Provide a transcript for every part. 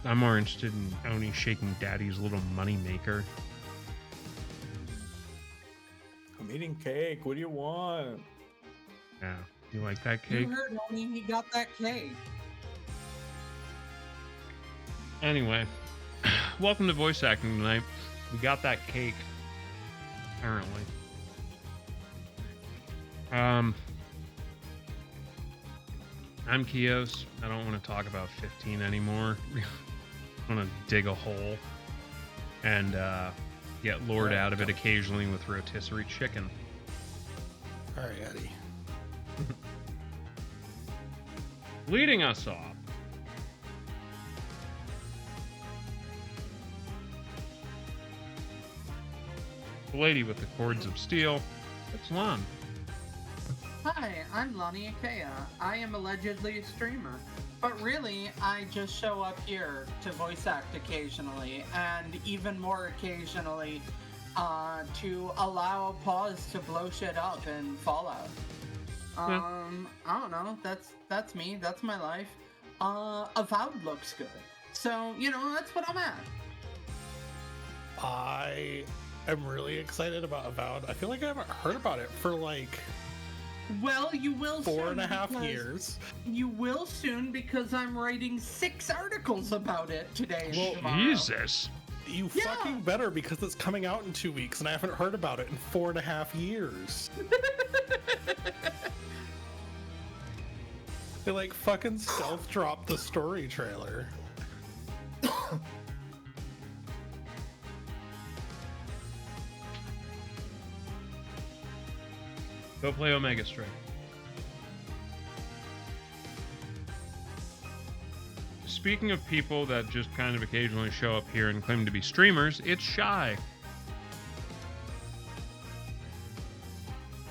I'm more interested in Oni shaking Daddy's little money maker. I'm eating cake. What do you want? Yeah, you like that cake? You heard Oni, he got that cake. Anyway, welcome to voice acting tonight. We got that cake, apparently. I'm Kios. I don't want to talk about 15 anymore. I want to dig a hole and get lured out of it occasionally with rotisserie chicken. All right, Eddie. Leading us off, the lady with the cords of steel. It's Lon. Hi, I'm Lonnie Ikea. I am allegedly a streamer, but really, I just show up here to voice act occasionally, and even more occasionally, to allow Pause to blow shit up in Fallout. I don't know. That's me. That's my life. Avowed looks good, so that's what I'm at. I am really excited about Avowed. I feel like I haven't heard about it for like Well, you will 4.5 years. You will soon because I'm writing 6 articles about it today. Well, and tomorrow. Jesus. You fucking better, because it's coming out in 2 weeks and I haven't heard about it in 4.5 years. They like fucking stealth-dropped the story trailer. Go play Omega Strike. Speaking of people that just kind of occasionally show up here and claim to be streamers, it's Shy.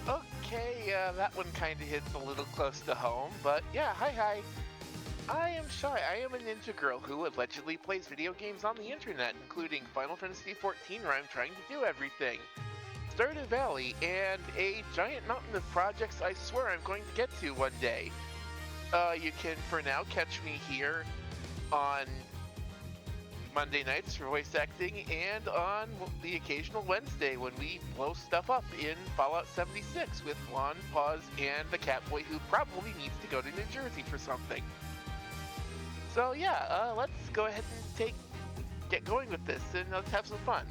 Okay, that one kind of hits a little close to home, but yeah, hi. I am Shy. I am a ninja girl who allegedly plays video games on the internet, including Final Fantasy XIV, where I'm trying to do everything, Stardew Valley, and a giant mountain of projects I swear I'm going to get to one day. You can, for now, catch me here on Monday nights for voice acting, and on the occasional Wednesday when we blow stuff up in Fallout 76 with Lon, Pause, and the Catboy, who probably needs to go to New Jersey for something. So yeah, let's go ahead and get going with this, and let's have some fun.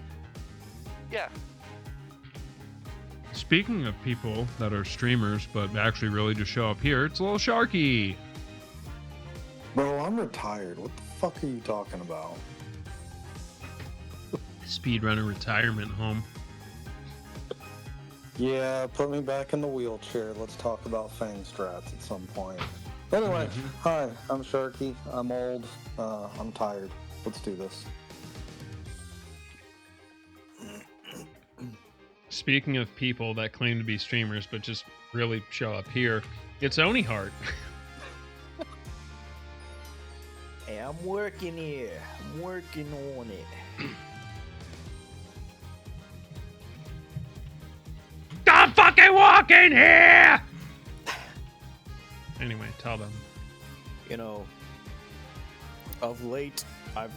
Yeah. Speaking of people that are streamers but actually really just show up here, it's Little Sharky. Bro, I'm retired. What the fuck are you talking about? Speedrunner retirement home. Yeah, put me back in the wheelchair. Let's talk about Fang strats at some point. Anyway, hi, I'm Sharky. I'm old. I'm tired. Let's do this. Speaking of people that claim to be streamers but just really show up here, it's Oni Heart. Hey, I'm working here. I'm working on it. Stop fucking walking here! Anyway, tell them. Of late, I've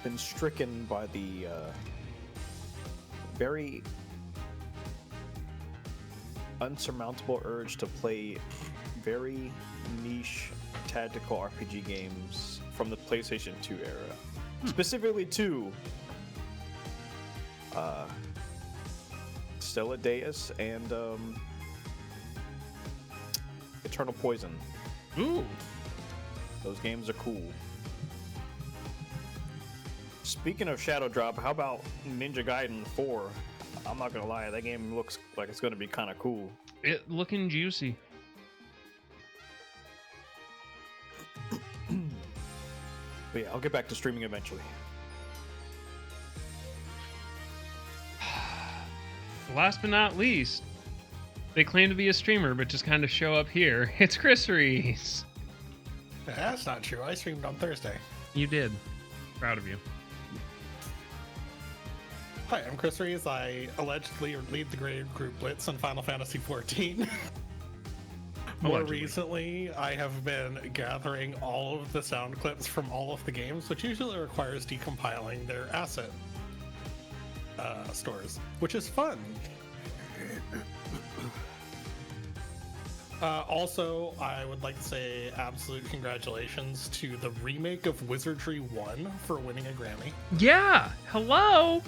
been stricken by the very unsurmountable urge to play very niche tactical RPG games from the PlayStation 2 era. Specifically 2. Stella Deus and Eternal Poison. Ooh. Those games are cool. Speaking of Shadow Drop, how about Ninja Gaiden 4? I'm not gonna lie, that game looks like it's gonna be kind of cool. It looking juicy. But yeah, I'll get back to streaming eventually. Last but not least, they claim to be a streamer but just kind of show up here. It's Chris Reese. That's not true. I streamed on Thursday. You did. Proud of you. Hi, I'm Chris Reese. I allegedly lead the grade group Blitz on Final Fantasy XIV. More Allegedly. recently, I have been gathering all of the sound clips from all of the games, which usually requires decompiling their asset stores, which is fun. Also, I would like to say absolute congratulations to the remake of Wizardry 1 for winning a Grammy. Yeah. Hello.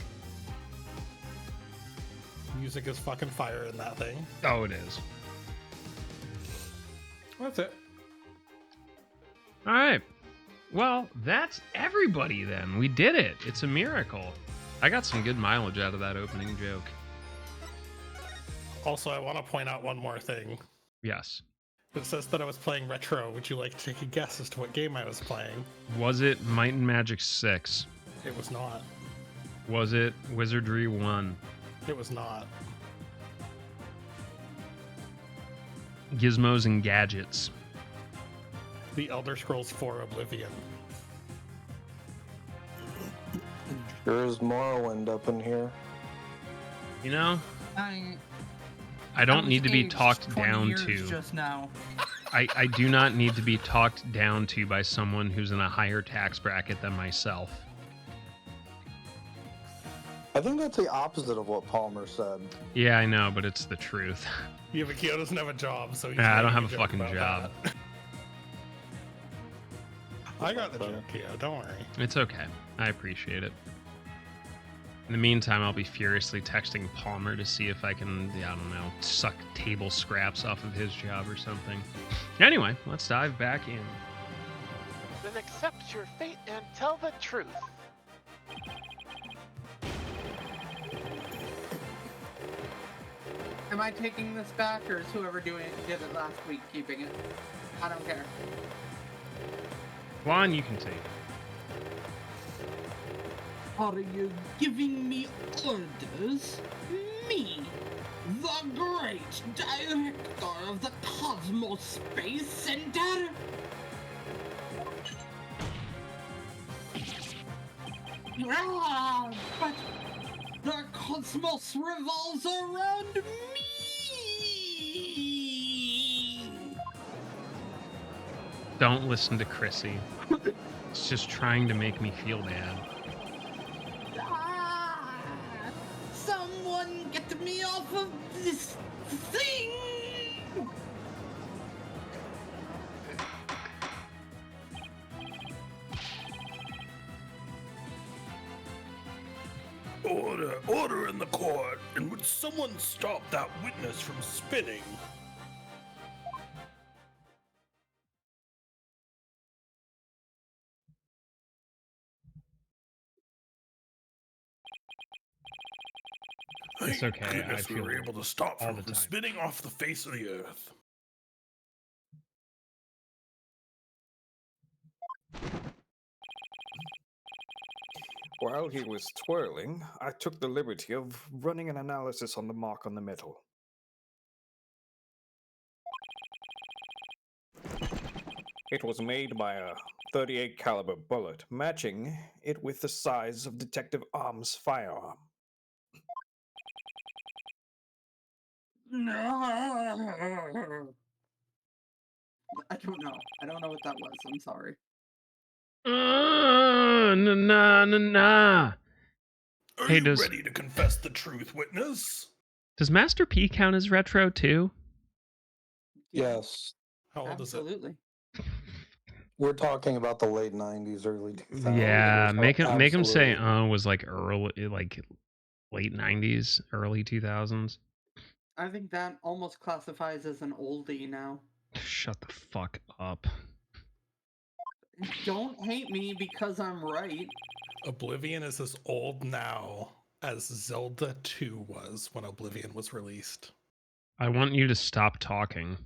Music is fucking fire in that thing. Oh, it is. That's it. All right. Well, that's everybody then. We did it. It's a miracle. I got some good mileage out of that opening joke. Also, I want to point out one more thing. Yes. It says that I was playing retro. Would you like to take a guess as to what game I was playing? Was it Might and Magic 6? It was not. Was it Wizardry 1? It was not. Gizmos and Gadgets? The Elder Scrolls 4 Oblivion. There is Morrowind up in here. You know, I don't was need to be aged talked 20 down years to. just now. I do not need to be talked down to by someone who's in a higher tax bracket than myself. I think that's the opposite of what Palmer said. Yeah, I know, but it's the truth. Yeah, but Kyo doesn't have a job, so he's Yeah, I don't making have a joke fucking about job. that. I got the joke, Kyo. Don't worry. It's okay. I appreciate it. In the meantime, I'll be furiously texting Palmer to see if I can, I don't know, suck table scraps off of his job or something. Anyway, let's dive back in. Then accept your fate and tell the truth. Am I taking this back, or is whoever did it last week keeping it? I don't care. Juan, you can take it. Are you giving me orders? Me, the great director of the Cosmos Space Center? Ah, but the cosmos revolves around me! Don't listen to Chrissy. It's just trying to make me feel bad. Ah, someone get me off of this thing! Order in the court, and would someone stop that witness from spinning? It's okay, I Goodness, we feel were able to stop all from the time. spinning off the face of the earth. While he was twirling, I took the liberty of running an analysis on the mark on the metal. It was made by a 38 caliber bullet, matching it with the size of Detective Arm's firearm. I don't know. I don't know what that was. I'm sorry. Na na na na. Are Hey, you does- ready to confess the truth, witness? Does Master P count as retro too? Yes. How old is it? Absolutely. We're talking about the late 90s, early 2000s. Yeah, so make him say absolutely. was like early, like late 90s, early 2000s. I think that almost classifies as an oldie now. Shut the fuck up. Don't hate me because I'm right. Oblivion is as old now as Zelda 2 was when Oblivion was released. I want you to stop talking.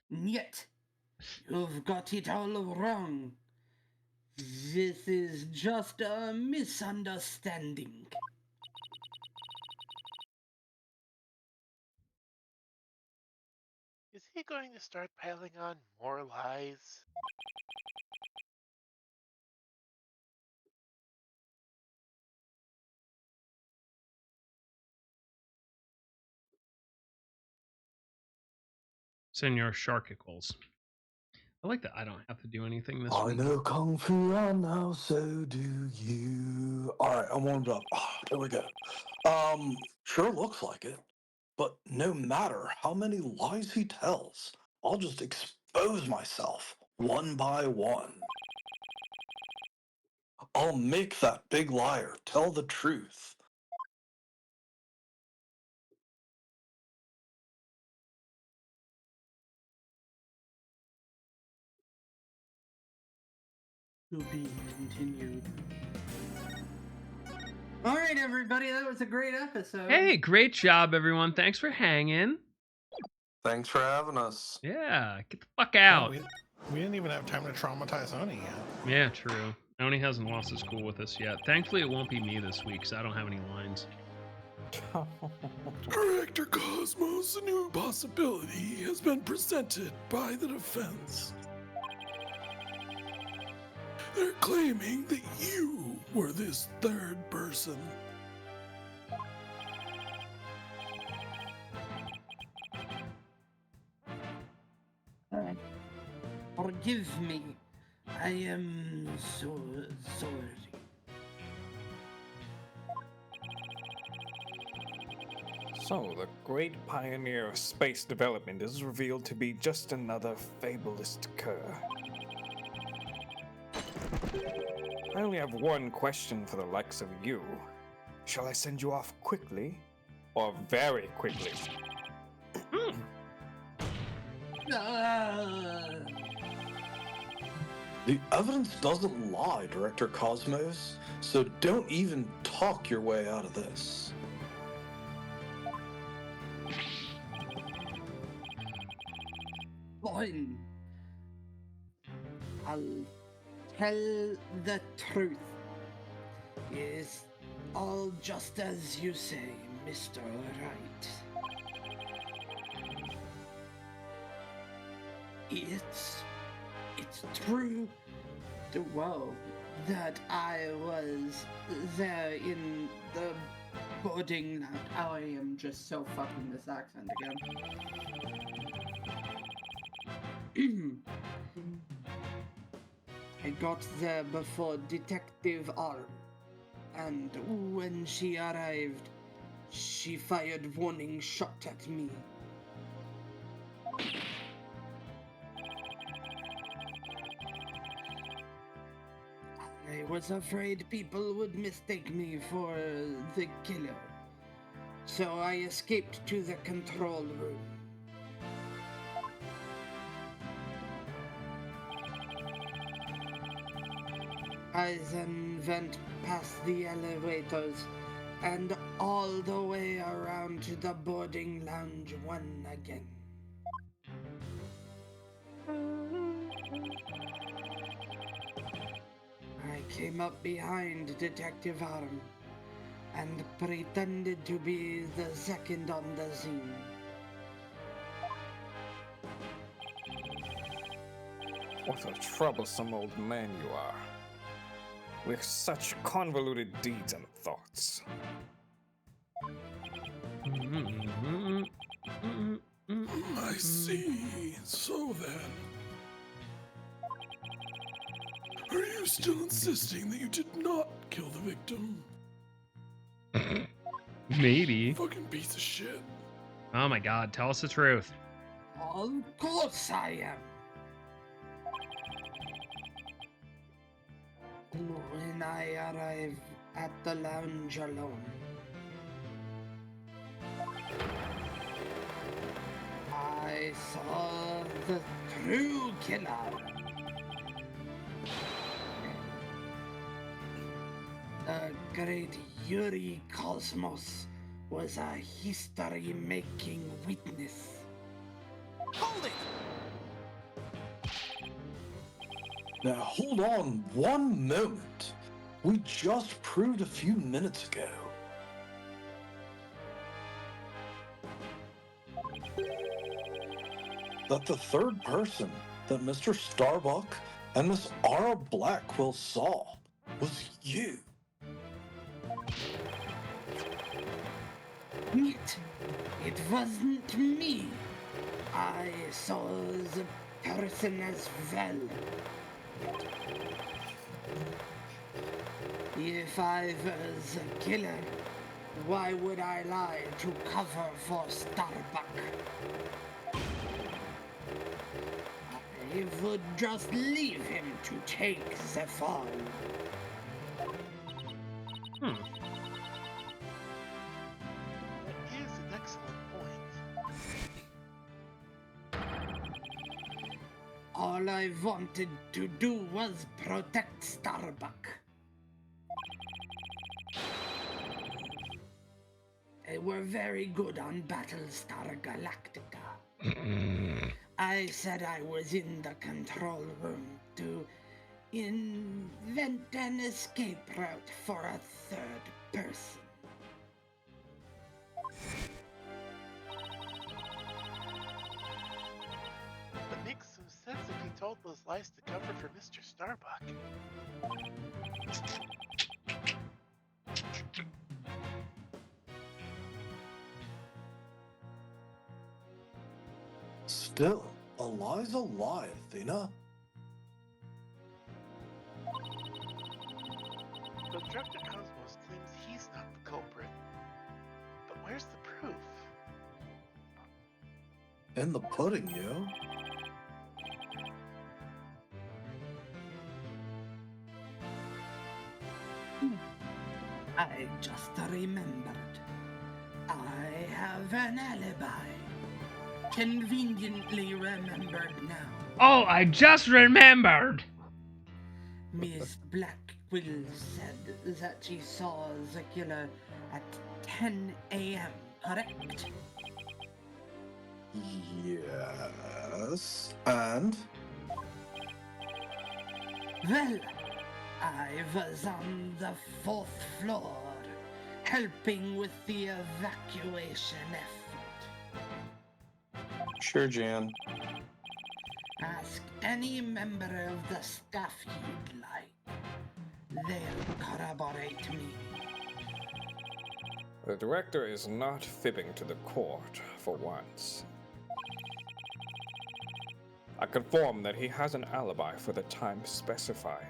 Yet, you've got it all wrong. This is just a misunderstanding. Is he going to start piling on more lies? Senor Sharkicles. I like that I don't have to do anything this I week. know Kung Fu, I know, so do you. All right, I'm warmed up. There we go. Sure looks like it. But no matter how many lies he tells, I'll just expose myself one by one. I'll make that big liar tell the truth. To be continued. All right, everybody, that was a great episode. Hey, great job, everyone. Thanks for hanging. Thanks for having us. Yeah, get the fuck Yeah, out. we didn't even have time to traumatize Oni yet. Yeah, true. Oni hasn't lost his cool with us yet. Thankfully, it won't be me this week, because I don't have any lines. Director Cosmos, a new possibility has been presented by the defense. They're claiming that you were this third person. Forgive me. I am so sorry. So, the great pioneer of space development is revealed to be just another fabulist cur. I only have one question for the likes of you. Shall I send you off quickly or very quickly? The evidence doesn't lie, Director Cosmos, so don't even talk your way out of this. Fine. I'll tell the truth. It's all just as you say, Mr. Wright. It's true, well, that I was there in the boarding lounge. I am just so fucking this accent again. I got there before Detective Arm, and when she arrived, she fired warning shot at me. I was afraid people would mistake me for the killer, so I escaped to the control room. I then went past the elevators and all the way around to the boarding lounge one again. I came up behind Detective Arm and pretended to be the second on the scene. What a troublesome old man you are, with such convoluted deeds and thoughts. I see. So then, are you still insisting that you did not kill the victim? Maybe. Fucking piece of shit. Oh my god, tell us the truth. Of course I am. When I arrived at the lounge alone, I saw the true killer. The great Yuri Cosmos was a history-making witness. Hold it! Now hold on one moment. We just proved a few minutes ago that the third person that Mr. Starbuck and Miss Ara Blackwell saw was you. It wasn't me. I saw the person as well. If I was a killer, why would I lie to cover for Starbuck? I would just leave him to take the fall. Hmm. That is an excellent point. All I wanted to do was protect Starbuck. They were very good on Battlestar Galactica. I said I was in the control room to invent an escape route for a third person. That makes some sense if he told those lies to cover for Mr. Starbuck. Still, a lie's a lie, Athena. The Director Cosmos claims he's not the culprit. But where's the proof? In the pudding, yo. I just remembered. I have an alibi. Conveniently remembered now. Oh, I just remembered. Miss Blackquill said that she saw the killer at 10 a.m., correct? Yes. And? Well, I was on the 4th floor, helping with the evacuation effort. Sure, Jan. Ask any member of the staff you'd like. They'll corroborate me. The director is not fibbing to the court for once. I confirm that he has an alibi for the time specified.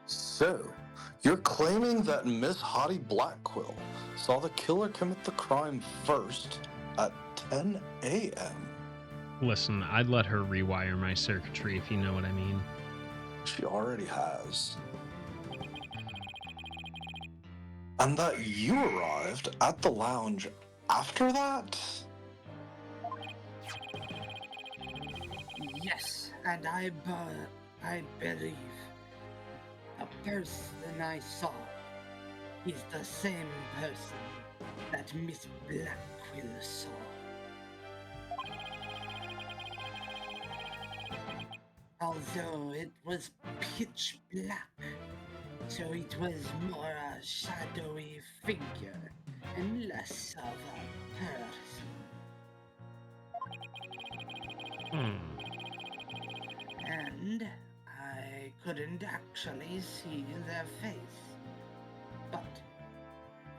So, you're claiming that Miss Hottie Blackquill saw the killer commit the crime first at 10 a.m.? Listen, I'd let her rewire my circuitry if you know what I mean. She already has. And that you arrived at the lounge after that? Yes, and I believe the person I saw is the same person that Miss Blackquill saw. Although it was pitch black, so it was more a shadowy figure and less of a person. And I couldn't actually see their face, but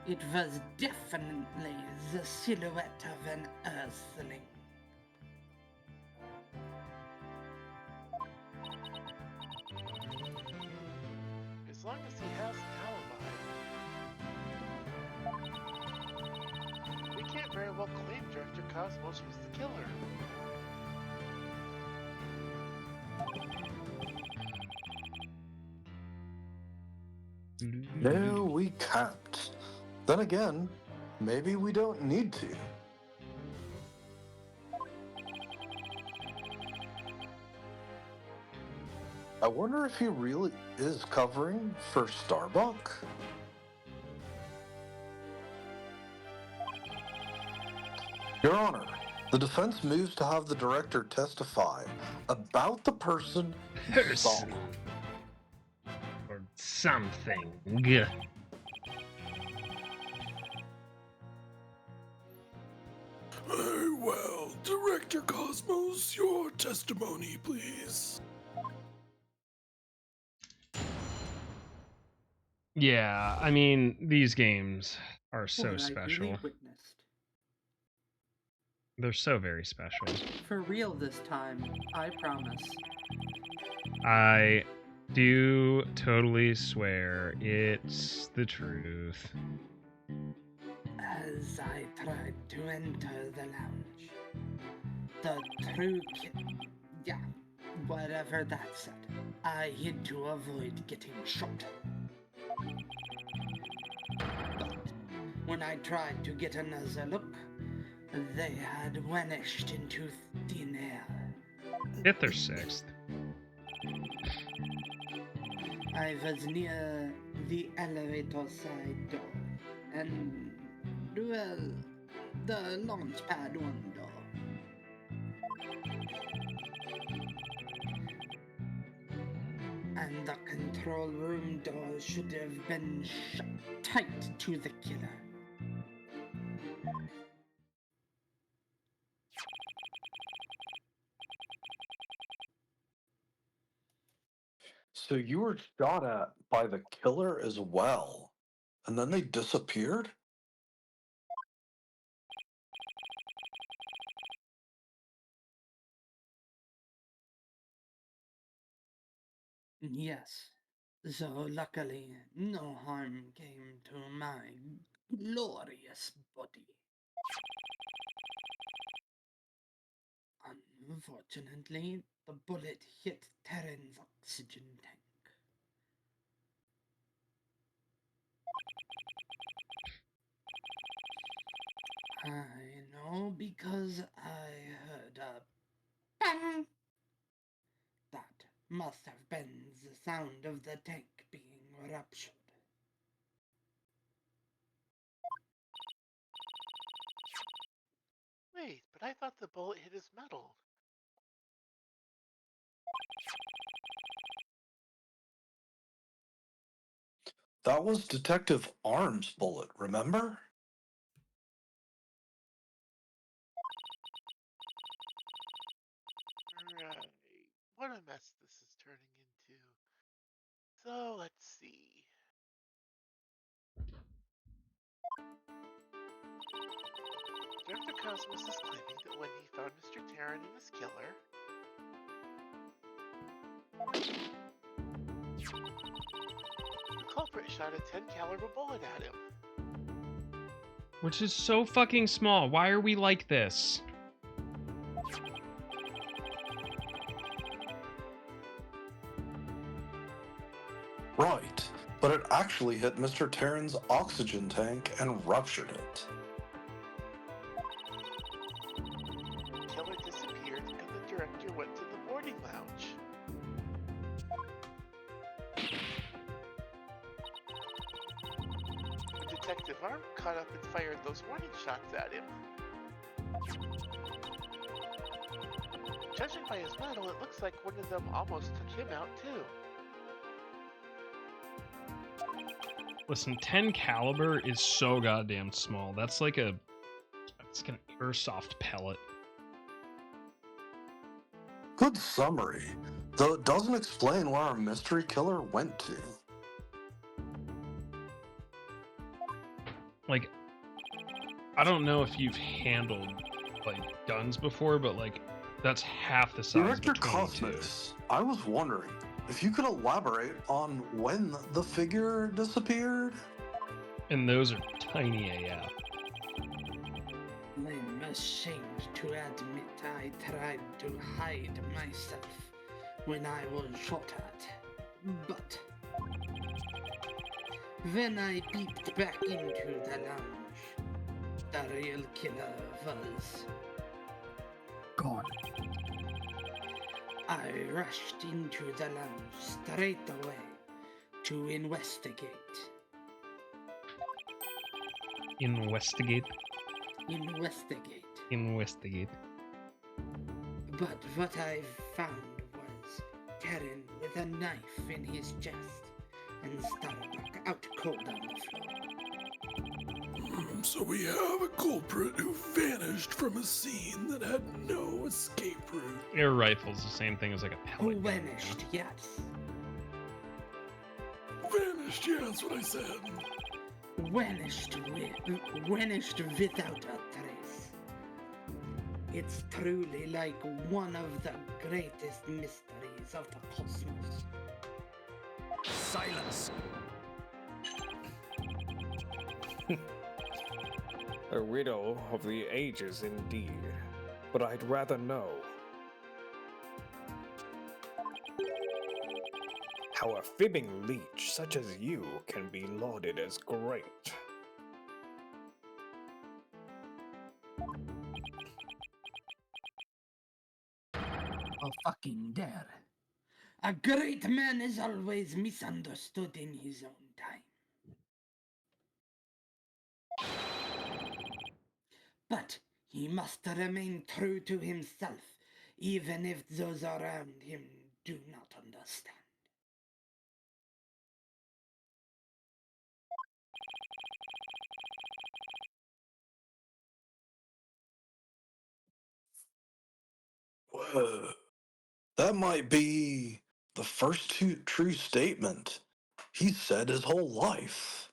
it was definitely the silhouette of an earthling. As long as he has an alibi. We can't very well claim Director Cosmos was the killer. No, we can't. Then again, maybe we don't need to. I wonder if he really is covering for Starbuck? Your Honor, the defense moves to have the director testify about the person he saw. Person. Or something. Very well. Director Cosmos, your testimony, please. Yeah, I mean, these games are so what I special. really witnessed. They're so very special. For real this time, I promise. I do totally swear it's the truth. As I tried to enter the lounge, the true yeah, whatever that said, I hid to avoid getting shot. But when I tried to get another look, they had vanished into thin air. 5th or 6th. I was near the elevator side door, and, well, the launch pad window. And the control room door should have been shut tight to the killer. So you were shot at by the killer as well, and then they disappeared? Yes. So luckily, no harm came to my glorious body. Unfortunately, the bullet hit Terran's oxygen tank. I know because I heard a bang. That must have been the sound of the tank being ruptured. Wait, but I thought the bullet hit his metal. That was Detective Arm's bullet, remember? Right. What a mess this is turning into. So, let's see. Director Cosmos is claiming that when he found Mr. Terran and his killer, the culprit shot a 10 caliber bullet at him. Which is so fucking small. Why are we like this? Right, but it actually hit Mr. Terran's oxygen tank and ruptured it. The killer disappeared and the director went to the boarding lounge. When Detective Arm caught up and fired those warning shots at him. Judging by his medal, it looks like one of them almost took him out too. Listen, 10 caliber is so goddamn small. That's like an airsoft pellet. Good summary, though it doesn't explain where our mystery killer went to. Like, I don't know if you've handled like guns before, but like that's half the size Director of a 22. Cosmos, I was wondering if you could elaborate on when the figure disappeared? And those are tiny AF. I'm ashamed to admit I tried to hide myself when I was shot at. But when I peeked back into the lounge, the real killer was Gone. I rushed into the lounge straight away to investigate. Investigate. Investigate. But what I found was Terran with a knife in his chest and Starbuck out cold on the floor. So we have a culprit who vanished from a scene that had no escape route. Air rifle's the same thing as like a Who pellet gun, you know? vanished, yes. Vanished, yes, That's what I said. Vanished without a trace. It's truly like one of the greatest mysteries of the cosmos. Silence! A riddle of the ages indeed, but I'd rather know how a fibbing leech such as you can be lauded as great. Oh, fucking dare. A great man is always misunderstood in his own time. But he must remain true to himself, even if those around him do not understand. Whoa. That might be the first true statement he said his whole life.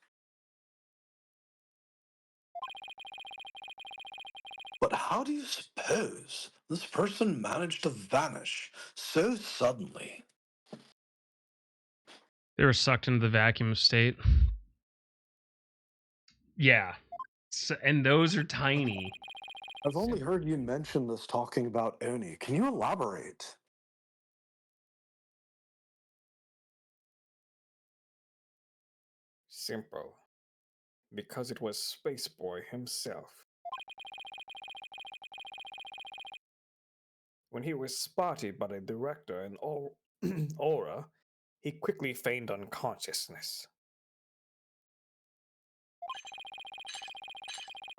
But how do you suppose this person managed to vanish so suddenly? They were sucked into the vacuum of state. Yeah. And those are tiny. I've only heard you mention this talking about Oni. Can you elaborate? Simple. Because it was Spaceboy himself. When he was spotted by the director in Aura, he quickly feigned unconsciousness.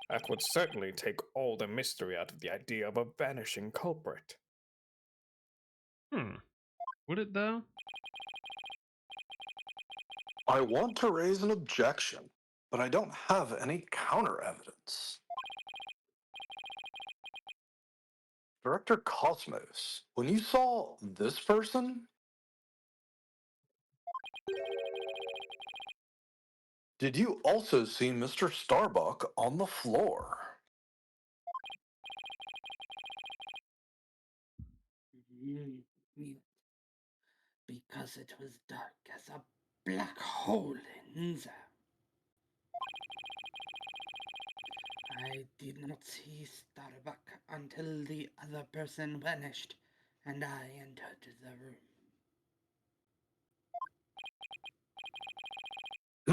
That would certainly take all the mystery out of the idea of a vanishing culprit. Would it though? I want to raise an objection, but I don't have any counter evidence. Director Cosmos, when you saw this person, did you also see Mr. Starbuck on the floor? Because it was dark as a black hole in there. I did not see Starbuck until the other person vanished, and I entered the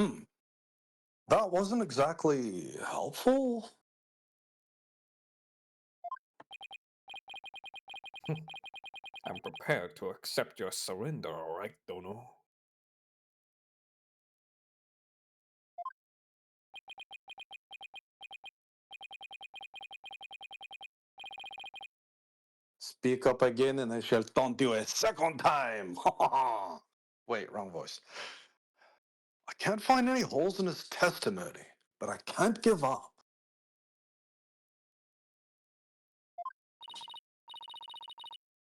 room. That wasn't exactly helpful. I'm prepared to accept your surrender, alright, Dono? Speak up again and I shall taunt you a second time. Wait, wrong voice. I can't find any holes in his testimony, but I can't give up.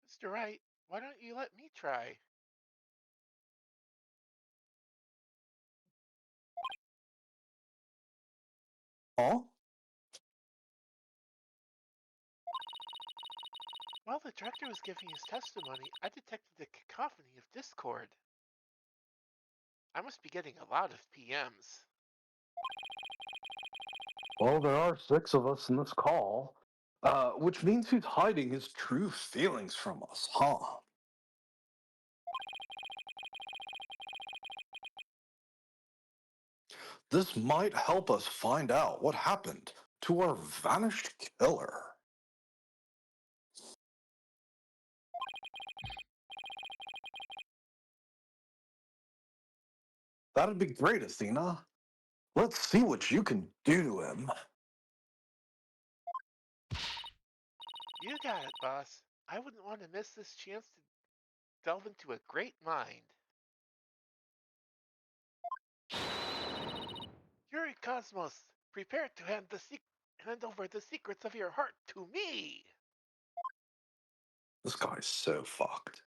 Mr. Wright, why don't you let me try? Huh? While the director was giving his testimony, I detected a cacophony of discord. I must be getting a lot of PMs. Well, there are 6 of us in this call, which means he's hiding his true feelings from us, huh? This might help us find out what happened to our vanished killer. That'd be great, Athena. Let's see what you can do to him. You got it, boss. I wouldn't want to miss this chance to delve into a great mind. Yuri Cosmos, prepare to hand over the secrets of your heart to me. This guy's so fucked.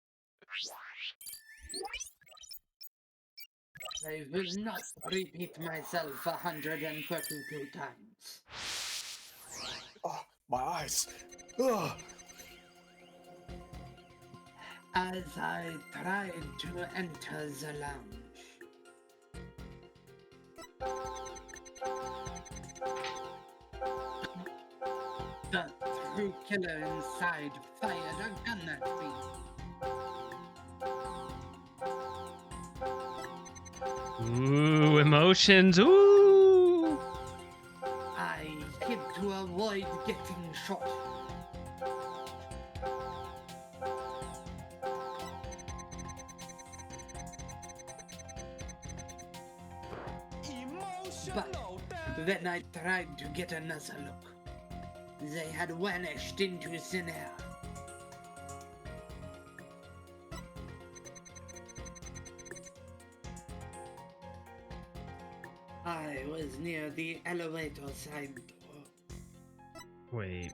I will not repeat myself 132 times. Oh, my eyes. Ugh. As I tried to enter the lounge, the true killer inside fired a gun at me. Ooh, emotions. Ooh. I hid to avoid getting shot. But when I tried to get another look, they had vanished into thin air. I was near the elevator side door. Wait.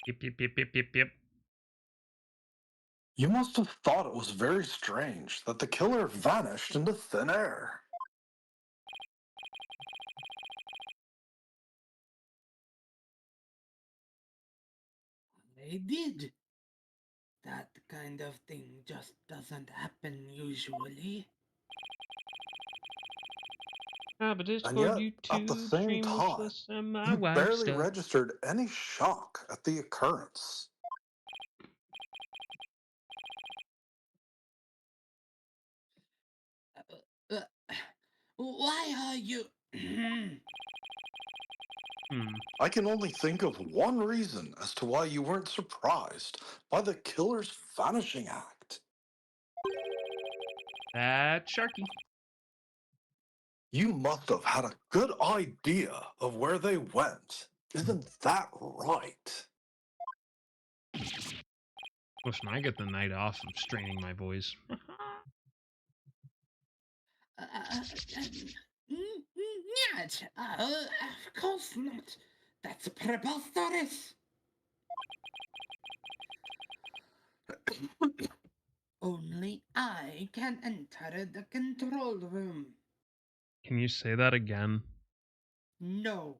Yep, yep, yep, yep, yep, yep. You must have thought it was very strange that the killer vanished into thin air. I did. That kind of thing just doesn't happen usually. But And Discord, yet, at the YouTube, same stream, wish time, list, and my you wife barely stuff. registered any shock at the occurrence. Uh, why are you... I can only think of one reason as to why you weren't surprised by the killer's vanishing act. That's Sharky. You must have had a good idea of where they went. Isn't that right? Listen, I get the night off from straining my voice. Not. Of course not. That's preposterous. Only I can enter the control room. Can you say that again? No.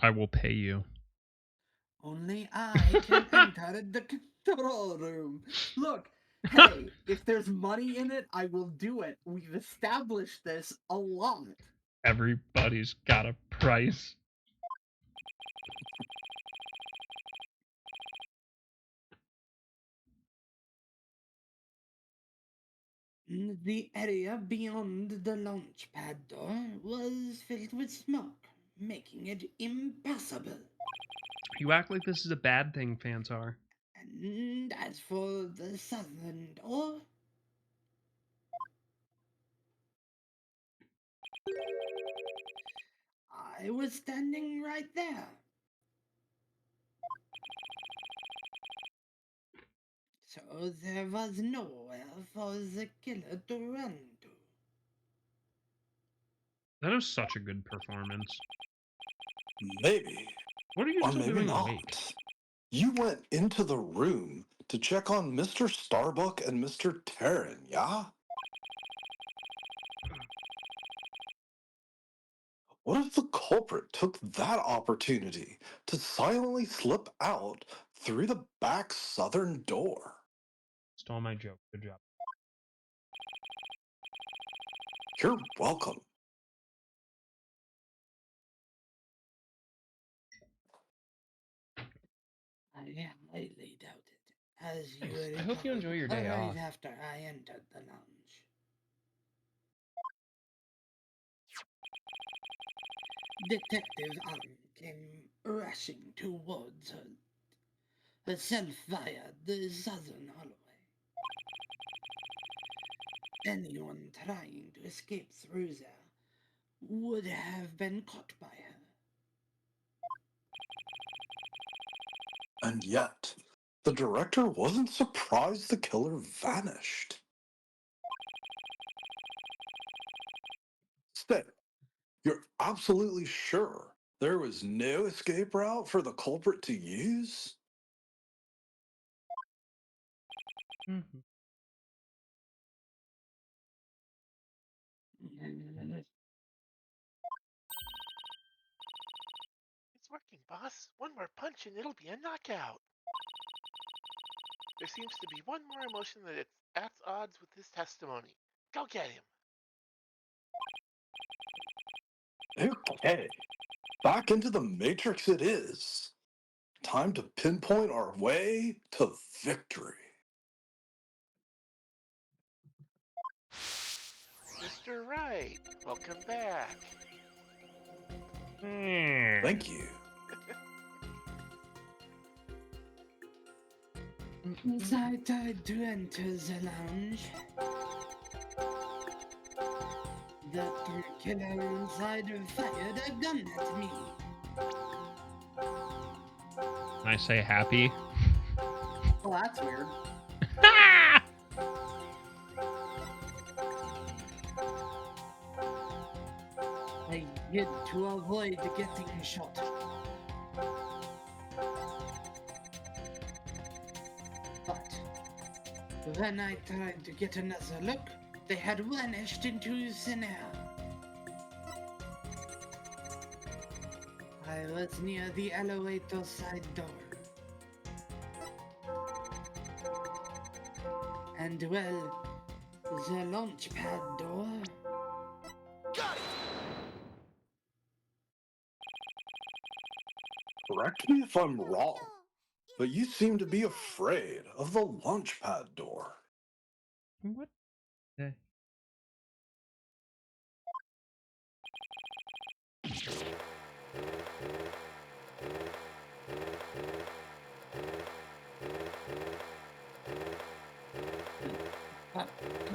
I will pay you. Only I can enter the control room. Look, hey, if there's money in it, I will do it. We've established this a lot. Everybody's got a price. The area beyond the launch pad door was filled with smoke, making it impossible. You act like this is a bad thing, Fansar. And as for the southern door, I was standing right there. So there was nowhere for the killer to run to. That is such a good performance. Maybe, What are you or still maybe doing not. awake? You went into the room to check on Mr. Starbuck and Mr. Terran, yeah? What if the culprit took that opportunity to silently slip out through the back southern door? Stole my joke. Good job. You're welcome. I highly doubt it, as you Thanks. I hope you enjoy your day right off. after I entered the lounge. Detective Allen came rushing towards her, herself via the southern hallway. Anyone trying to escape through there would have been caught by her. And yet, the director wasn't surprised the killer vanished. Say, you're absolutely sure there was no escape route for the culprit to use? Mhm. It's working, boss. One more punch and it'll be a knockout. There seems to be one more emotion that it's at odds with his testimony. Go get him. Okay, back into the Matrix it is. Time to pinpoint our way to victory. Mr. Wright, welcome back. Thank you. As I tried to enter the lounge, the killer inside fired a gun at me. Can I say happy? Well, that's weird. I hid to avoid getting shot. But when I tried to get another look, they had vanished into thin air. I was near the elevator side door. And well, the launch pad door. Correct me if I'm wrong, but you seem to be afraid of the launchpad door. What the?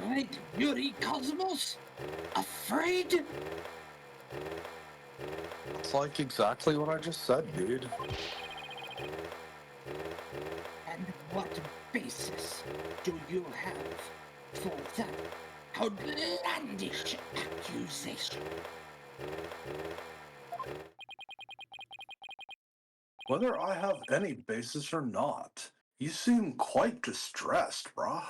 Right, Yuri Cosmos? Afraid? It's like exactly what I just said, dude. And what basis do you have for that outlandish accusation? Whether I have any basis or not, you seem quite distressed, brah.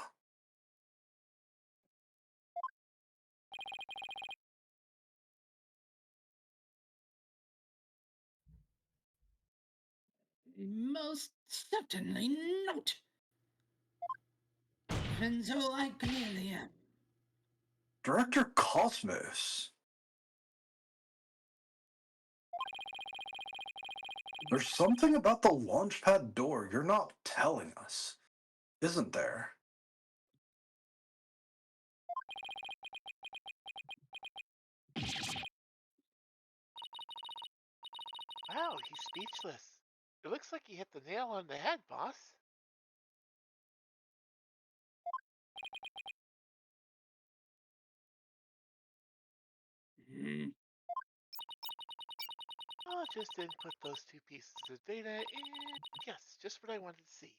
Most certainly not. Even though I clearly am. Director Cosmos. There's something about the launchpad door you're not telling us, isn't there? Wow, he's speechless. It looks like he hit the nail on the head, boss. I'll just input those two pieces of data and yes, just what I wanted to see.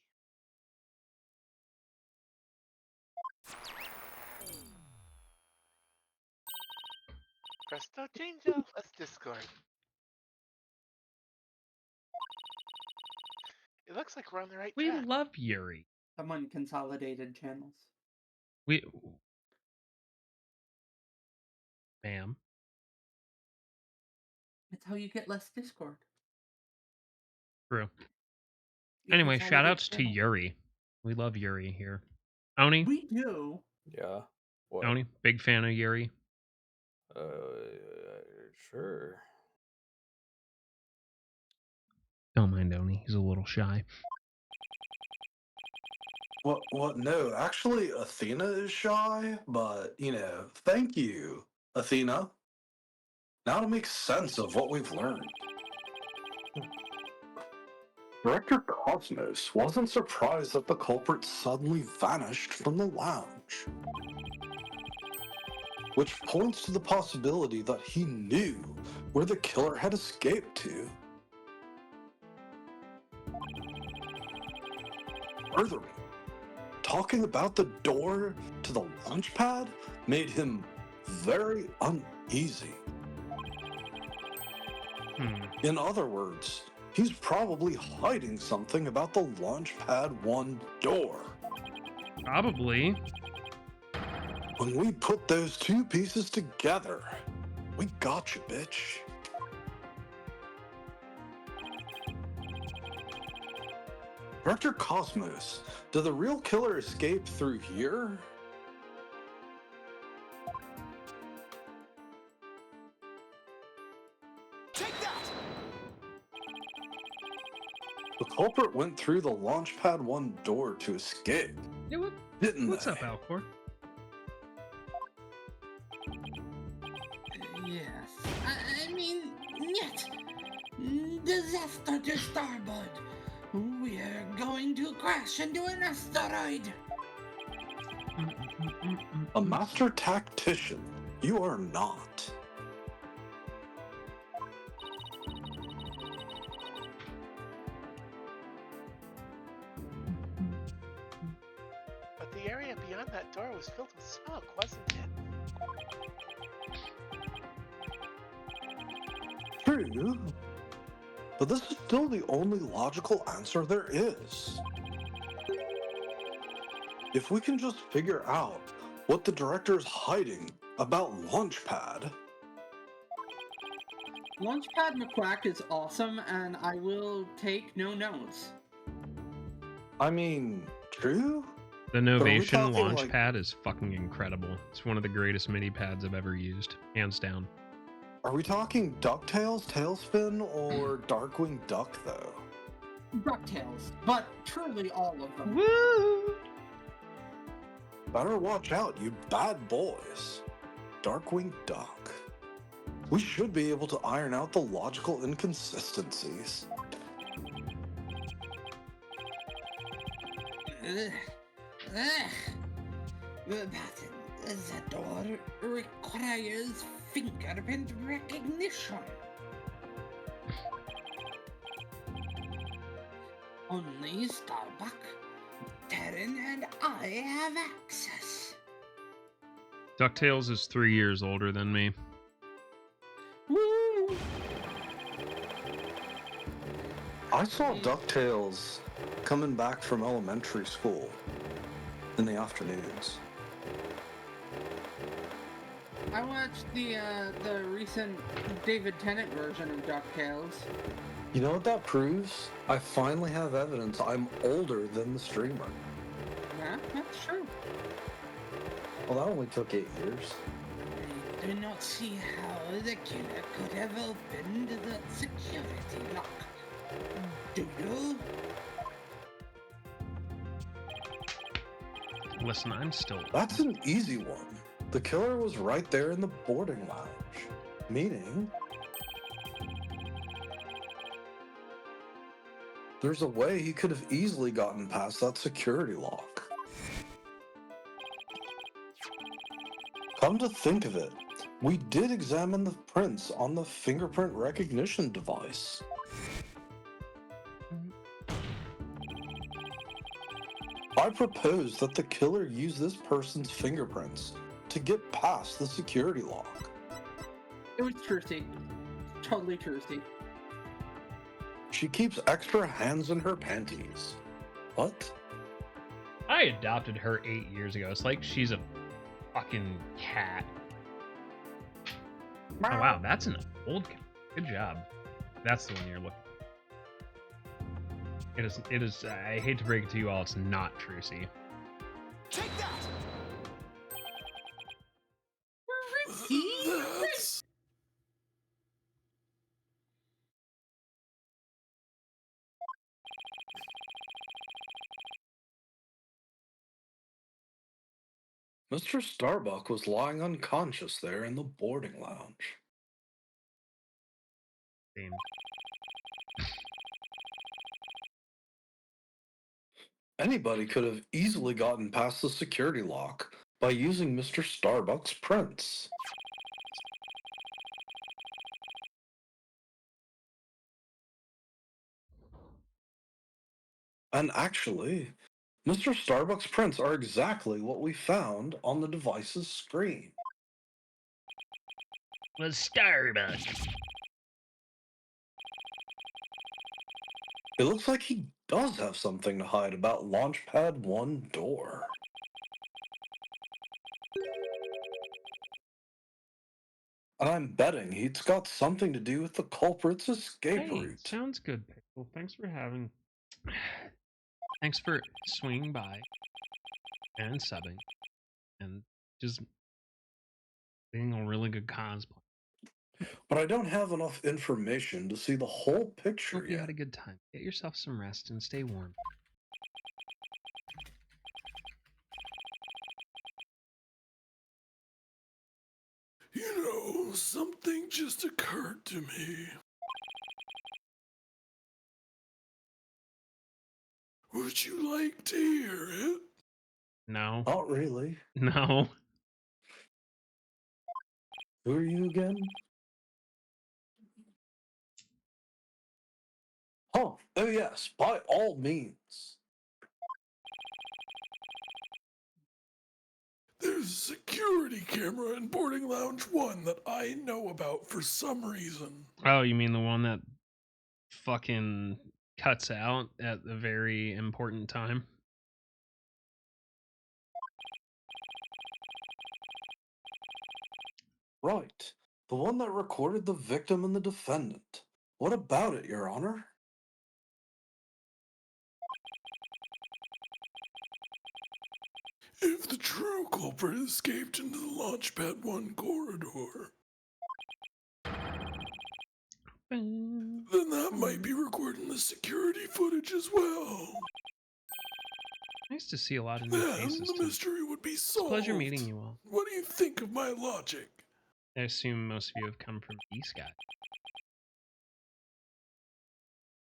Presto changeo, let's Discord. It looks like we're on the right We track. love Yuri. Someone consolidated channels. We, ma'am. That's how you get less Discord. True. You Anyway, consolidate shout outs to channels. Yuri. We love Yuri here. Oni? We do. Yeah. What? Oni? Big fan of Yuri. Uh, sure. Don't mind Oni. He's a little shy. What, no, actually, Athena is shy, but, thank you, Athena. Now to make sense of what we've learned. Director Cosmos wasn't surprised that the culprit suddenly vanished from the lounge, which points to the possibility that he knew where the killer had escaped to. Furthermore, talking about the door to the launch pad made him very uneasy. In other words, he's probably hiding something about the Launchpad 1 door. Probably. When we put those two pieces together, we got you, bitch. Director Cosmos, did the real killer escape through here? The culprit went through the Launchpad 1 door to escape, Yeah, didn't what's they? up, Alcor? Yes. I mean, yet. Disaster to starboard. We're going to crash into an asteroid. A master tactician, you are not. But the area beyond that door was filled with smoke, wasn't it? True, but this is still the only logical answer there is. If we can just figure out what the director's hiding about Launchpad, Launchpad McQuack is awesome, and I will take no notes. I mean, true? The we Novation talking, launch like- pad is fucking incredible. It's one of the greatest mini pads I've ever used, hands down. Are we talking DuckTales Tailspin or Darkwing Duck, though? DuckTales, but truly all of them. Woo! Better watch out, you bad boys. Darkwing Duck. We should be able to iron out the logical inconsistencies. Ugh. But the door requires fingerprint recognition. Only Starbuck, Terran, and I have access. DuckTales is 3 years older than me. Woo! I saw DuckTales coming back from elementary school in the afternoons. I watched the recent David Tennant version of DuckTales. You know what that proves? I finally have evidence I'm older than the streamer. Yeah, that's true. Well, that only took 8 years. I do not see how the killer could have opened the security lock. Do you? Listen, I'm still. That's an easy one. The killer was right there in the boarding lounge. Meaning, there's a way he could have easily gotten past that security lock. Come to think of it, we did examine the prints on the fingerprint recognition device. I propose that the killer use this person's fingerprints to get past the security lock. It was Trucy. Totally Trucy. She keeps extra hands in her panties. What? I adopted her 8 years ago. It's like she's a fucking cat. Oh wow, that's an old cat. Good job. That's the one you're looking for. It is, I hate to break it to you all, it's not Trucy. That's... Mr. Starbuck was lying unconscious there in the boarding lounge. Same. Anybody could have easily gotten past the security lock by using Mr. Starbuck's prints. And actually, Mr. Starbuck's prints are exactly what we found on the device's screen. Was Starbucks. It looks like he does have something to hide about Launchpad 1 door. And I'm betting he's got something to do with the culprit's escape Hey, route. sounds good, Pickle. Thanks for having. Thanks for swinging by and subbing and just being a really good cosplay. But I don't have enough information to see the whole picture Hope you yet. had a good time. Get yourself some rest and stay warm. You know, something just occurred to me. Would you like to hear it? No. Not really. No. Who are you again? Oh yes, by all means. There's a security camera in boarding lounge 1 that I know about for some reason. Oh, you mean the one that fucking cuts out at a very important time? Right. The one that recorded the victim and the defendant. What about it, Your Honor? If the true culprit escaped into the Launchpad 1 corridor, then that might be recording the security footage as well. Nice to see a lot of new Then faces, the too. mystery would be It's a solved. pleasure meeting you all. What do you think of my logic? I assume most of you have come from B-Sky.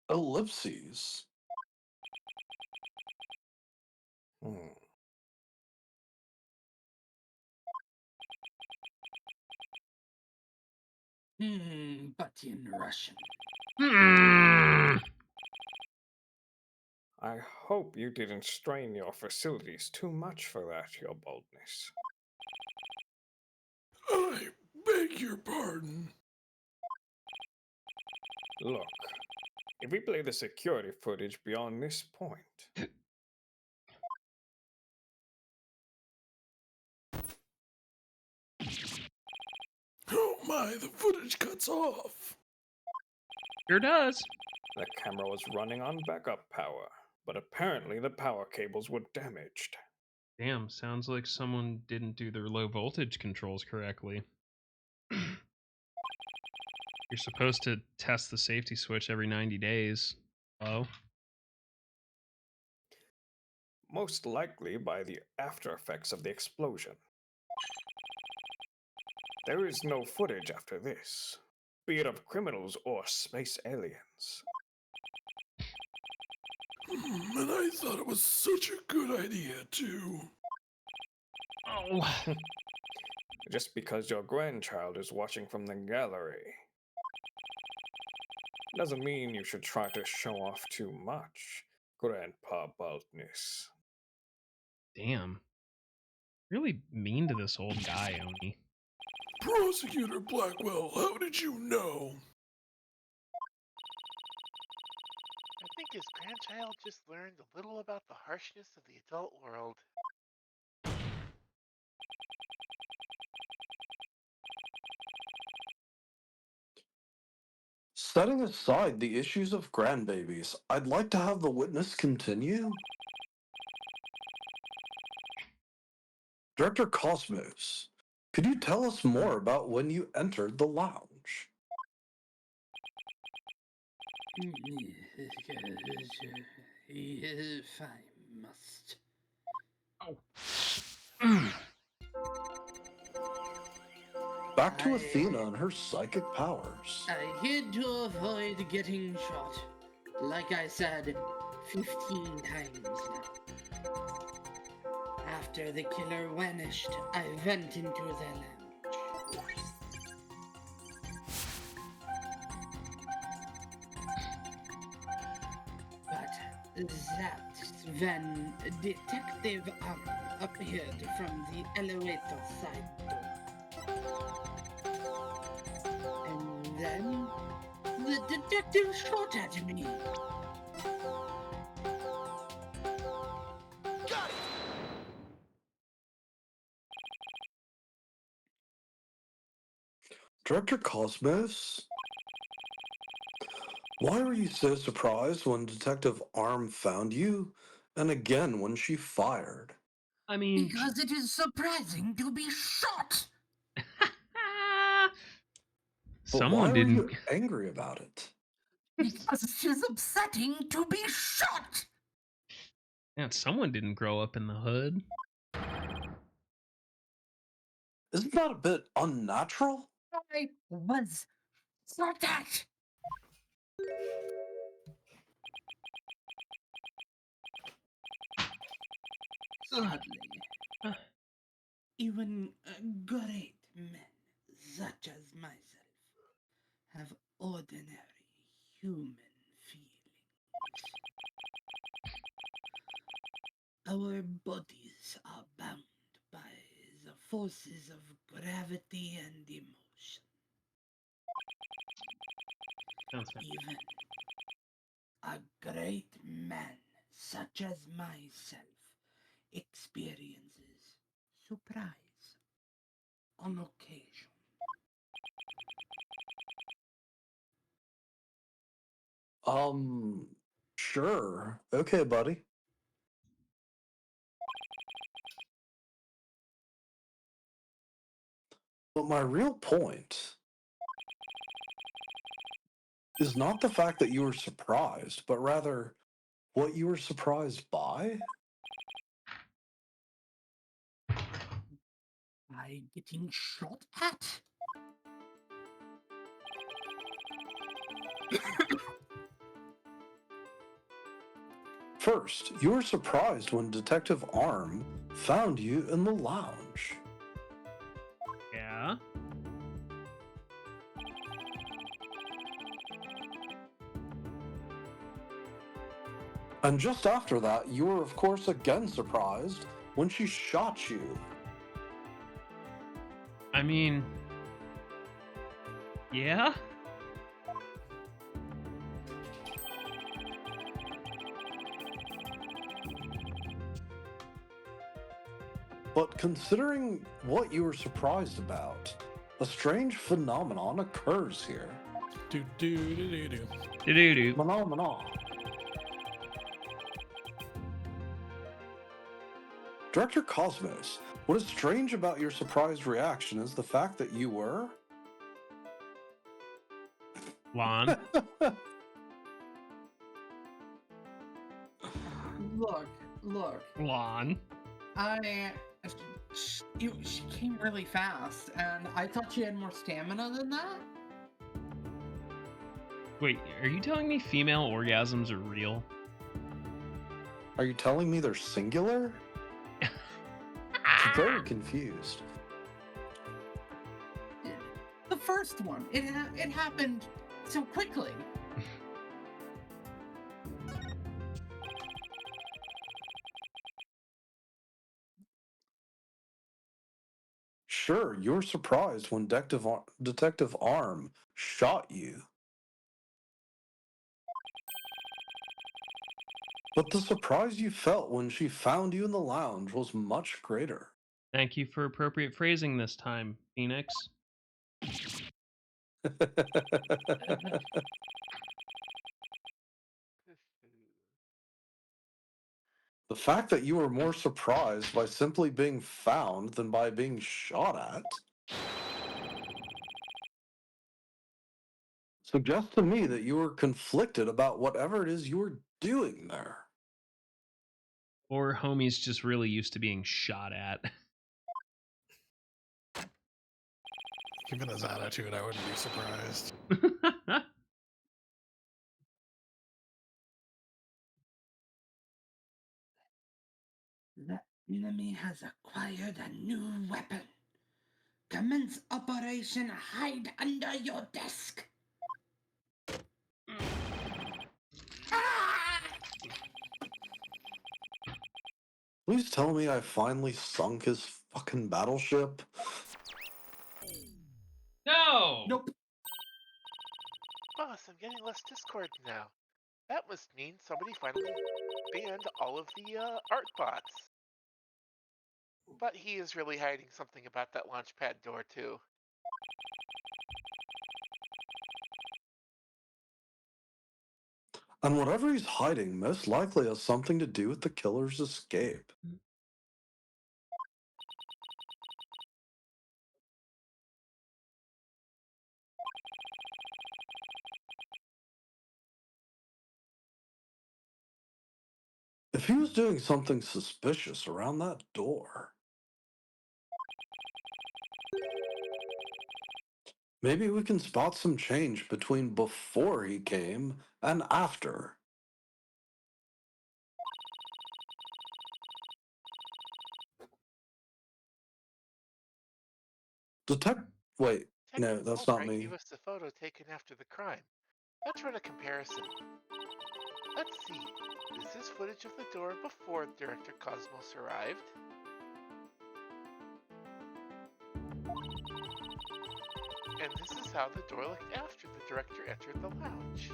Ellipses. Hmm. But in Russian. I hope you didn't strain your facilities too much for that, Your Boldness. I beg your pardon. Look, if we play the security footage beyond this point, Oh my, the footage cuts off. Sure does. the camera was running on backup power, but apparently the power cables were damaged. Damn, sounds like someone didn't do their low voltage controls correctly. You're supposed to test the safety switch every 90 days. Hello? Most likely by the after effects of the explosion. There is no footage after this, be it of criminals or space aliens. And I thought it was such a good idea, too. Oh. Just because your grandchild is watching from the gallery doesn't mean you should try to show off too much, Grandpa Baldness. Damn. Really mean to this old guy, Oni. Prosecutor Blackwell, how did you know? I think his grandchild just learned a little about the harshness of the adult world. Setting aside the issues of grandbabies, I'd like to have the witness continue. Director Cosmos, could you tell us more about when you entered the lounge? If I must. Back to Athena and her psychic powers. I hid to avoid getting shot. Like I said, 15 times now. After the killer vanished, I went into the lounge. But that's when Detective appeared from the elevator side door. And then the detective shot at me. Director Cosmos, why were you so surprised when Detective Arm found you, and again when she fired? I mean, Because it is surprising to be shot. But why someone were didn't. you angry about it? Because it is upsetting to be shot. Man, someone didn't grow up in the hood. Isn't that a bit unnatural? I was shot at. Sadly, even great men such as myself have ordinary human feelings. Our bodies are bound by the forces of gravity and emotion. Sounds fair. Even a great man such as myself experiences surprise on occasion. Sure. Okay, buddy. But my real point is not the fact that you were surprised, but rather what you were surprised by? By getting shot at? First, you were surprised when Detective Arm found you in the lounge. Yeah. And just after that, you were of course again surprised when she shot you. I mean, yeah. But considering what you were surprised about, a strange phenomenon occurs here. Do do do do do. Do-do-do. Phenomenon. Director Cosmos, what is strange about your surprised reaction is the fact that you were... Lon. Look, Lon. she came really fast, and I thought she had more stamina than that. Wait, are you telling me female orgasms are real? Are you telling me they're singular? I'm very confused. The first one, it happened so quickly. Sure, you're surprised when Detective Arm shot you. But the surprise you felt when she found you in the lounge was much greater. Thank you for appropriate phrasing this time, Phoenix. The fact that you were more surprised by simply being found than by being shot at suggests to me that you were conflicted about whatever it is you were doing there. Or homie's just really used to being shot at. Given his attitude, I wouldn't be surprised. The enemy has acquired a new weapon. Commence Operation Hide Under Your Desk. Please tell me I finally sunk his fucking battleship. No! Nope. Boss, I'm getting less Discord now. That must mean somebody finally banned all of the art bots. But he is really hiding something about that launchpad door, too. And whatever he's hiding most likely has something to do with the killer's escape. If he was doing something suspicious around that door, maybe we can spot some change between before he came and after. Wait, no, Detective that's not Albright me. gave us the photo taken after the crime. Let's run a comparison. Let's see. Is this footage of the door before Director Cosmos arrived? And this is how the door looked after the director entered the lounge.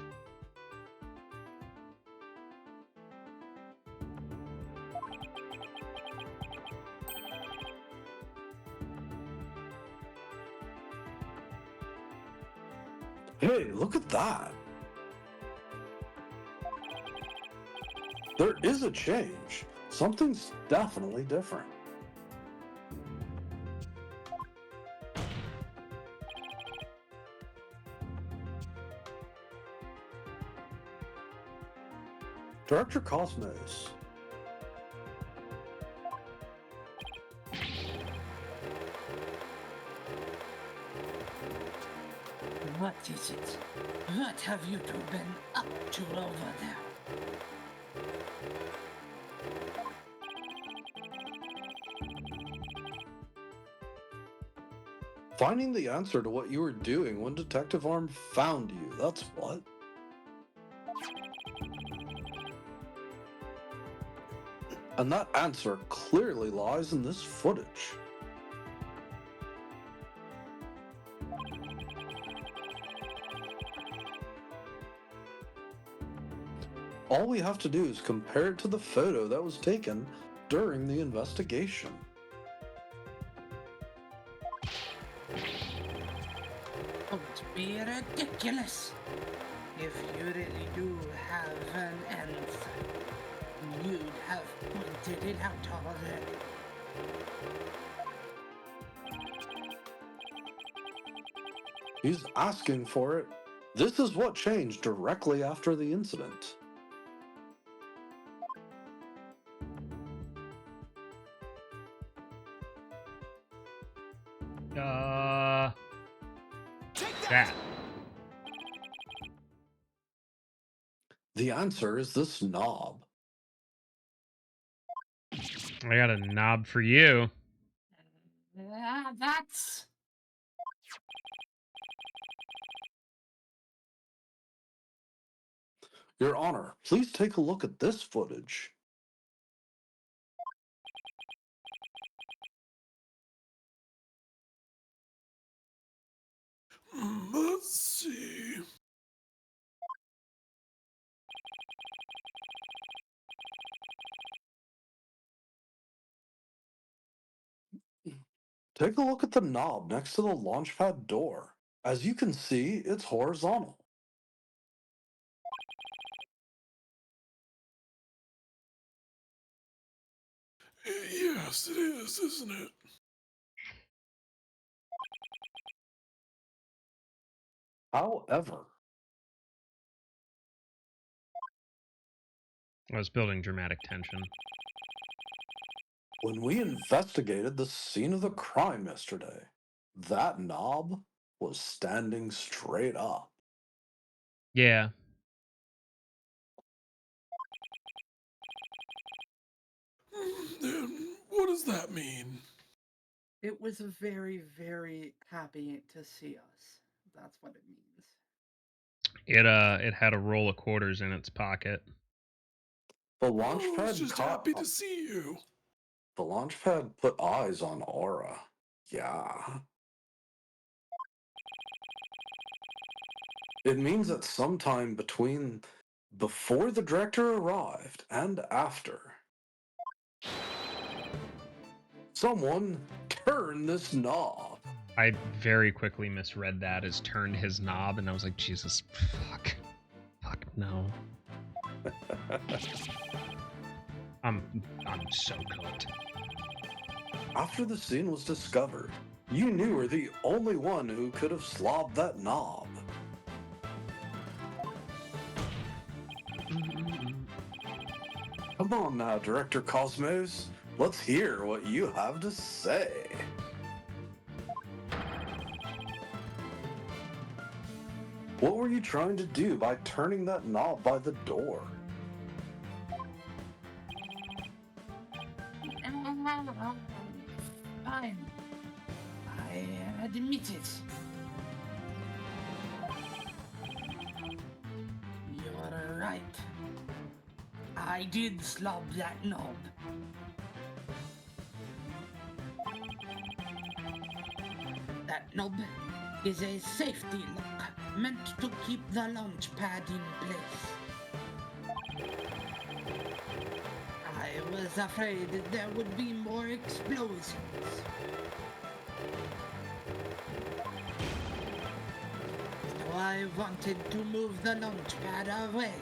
Hey, look at that. There is a change. Something's definitely different. Director Cosmos. What is it? What have you two been up to over there? Finding the answer to what you were doing when Detective Arm found you, that's what. And that answer clearly lies in this footage. All we have to do is compare it to the photo that was taken during the investigation. Don't be ridiculous. If you really do have an answer, you'd have pointed it out already. He's asking for it. This is what changed directly after the incident. That. The answer is this knob. I got a knob for you. That's... Your Honor, please take a look at this footage. Let's see. Take a look at the knob next to the launchpad door. As you can see, it's horizontal. Yes, it is, isn't it? However, I was building dramatic tension. when we investigated the scene of the crime yesterday, that knob was standing straight up. Yeah. Then what does that mean? It was very, very happy to see us. That's what it means. It had a roll of quarters in its pocket. The I was launchpad just happy to see you. The launchpad put eyes on Aura. Yeah. It means that sometime between before the director arrived and after, someone turned this knob. I very quickly misread that as turned his knob, and I was like, Jesus, fuck. Fuck, no. I'm so cooked. After the scene was discovered, you knew were the only one who could have slobbed that knob. Come on now, Director Cosmos. Let's hear what you have to say. What were you trying to do by turning that knob by the door? Fine. I admit it. You're right. I did slob that knob. That knob is a safety lock meant to keep the launch pad in place. I was afraid there would be more explosions. So I wanted to move the launch pad away.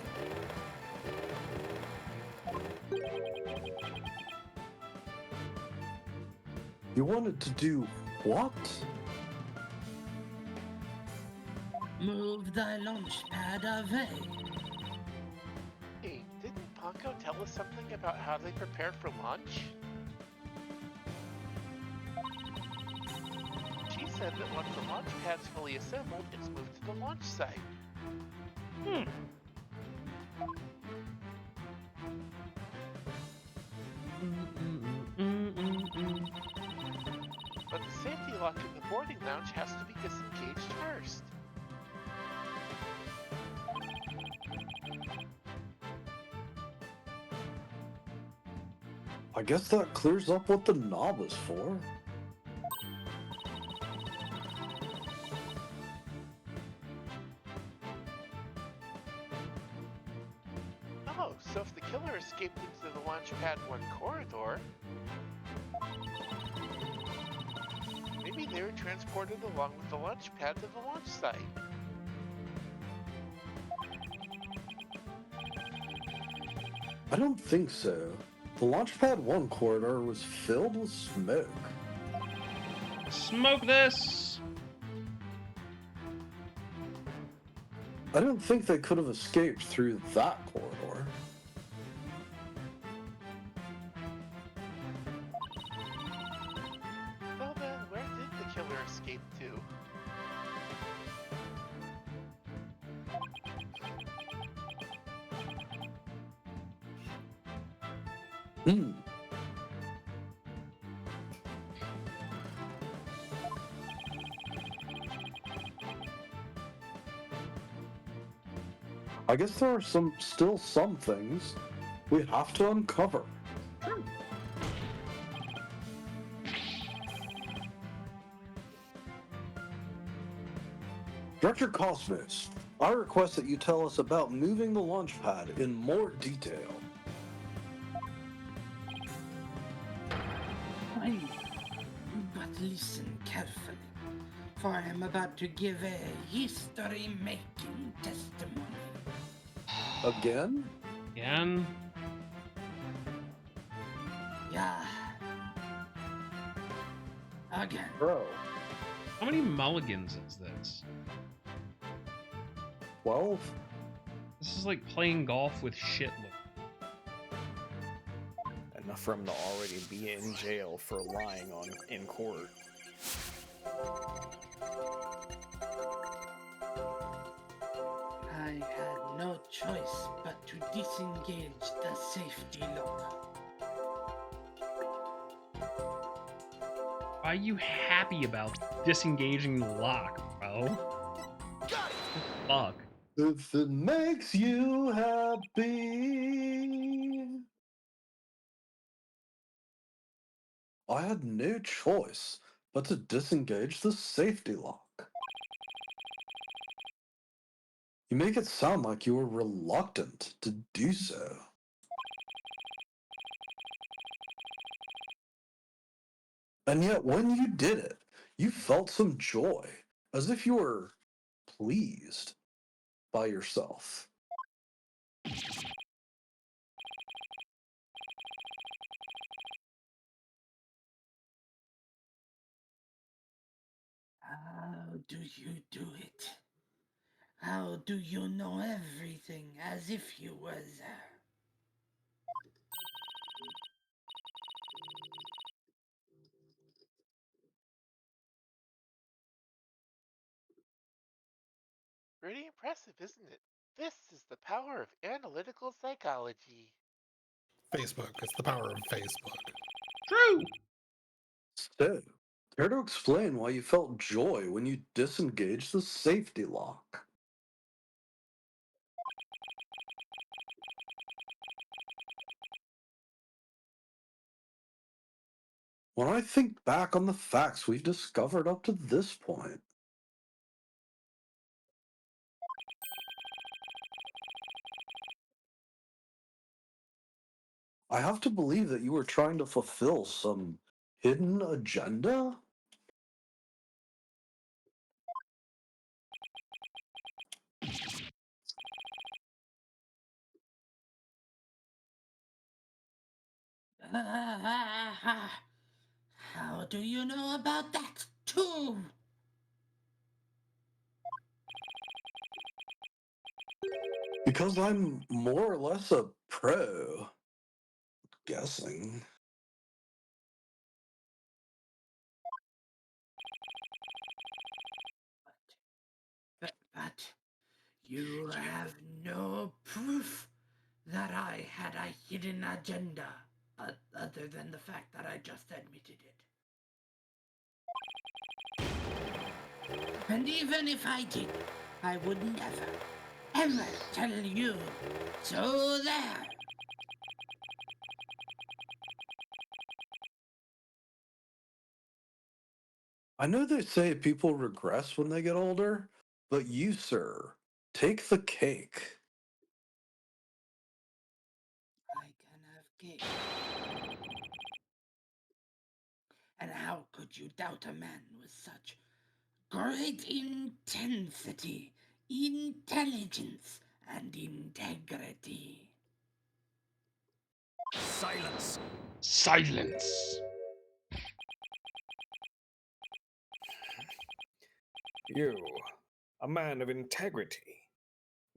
You wanted to do what? Move the launch pad away. Hey, didn't Paco tell us something about how they prepare for launch? She said that once the launch pad's fully assembled, it's moved to the launch site. But the safety lock in the boarding lounge has to be disengaged first. I guess that clears up what the knob is for. Oh, so if the killer escaped into the launch pad 1 corridor, maybe they were transported along with the launch pad to the launch site. I don't think so. The Launchpad 1 corridor was filled with smoke. Smoke this! I don't think they could have escaped through that corridor. Well then, where did the killer escape to? Hmm. I guess there are still some things we have to uncover. Director Cosmos, I request that you tell us about moving the launch pad in more detail. Fine. But listen carefully, for I am about to give a history-making testimony. Again? Again? Yeah. Again. Bro, How many mulligans is this? 12? This is like playing golf with shit. Enough for him to already be in jail for lying in court. I had no choice but to disengage the safety lock. Why are you happy about disengaging the lock, bro? Fuck. If it makes you happy. I had no choice but to disengage the safety lock. You make it sound like you were reluctant to do so. And yet when you did it, you felt some joy, as if you were pleased by yourself. do you do it? How do you know everything as if you were there? Pretty impressive, isn't it? This is the power of analytical psychology. Facebook. It's the power of Facebook. True. So, care to explain why you felt joy when you disengaged the safety lock? When I think back on the facts we've discovered up to this point, I have to believe that you were trying to fulfill some hidden agenda? How do you know about that, too? Because I'm more or less a pro. Guessing. But you have no proof that I had a hidden agenda, other than the fact that I just admitted it. And even if I did, I would never, ever tell you. So there. I know they say people regress when they get older, but you, sir, take the cake. I can have cake. And how could you doubt a man with such great intensity, intelligence, and integrity? Silence. Silence. You, a man of integrity.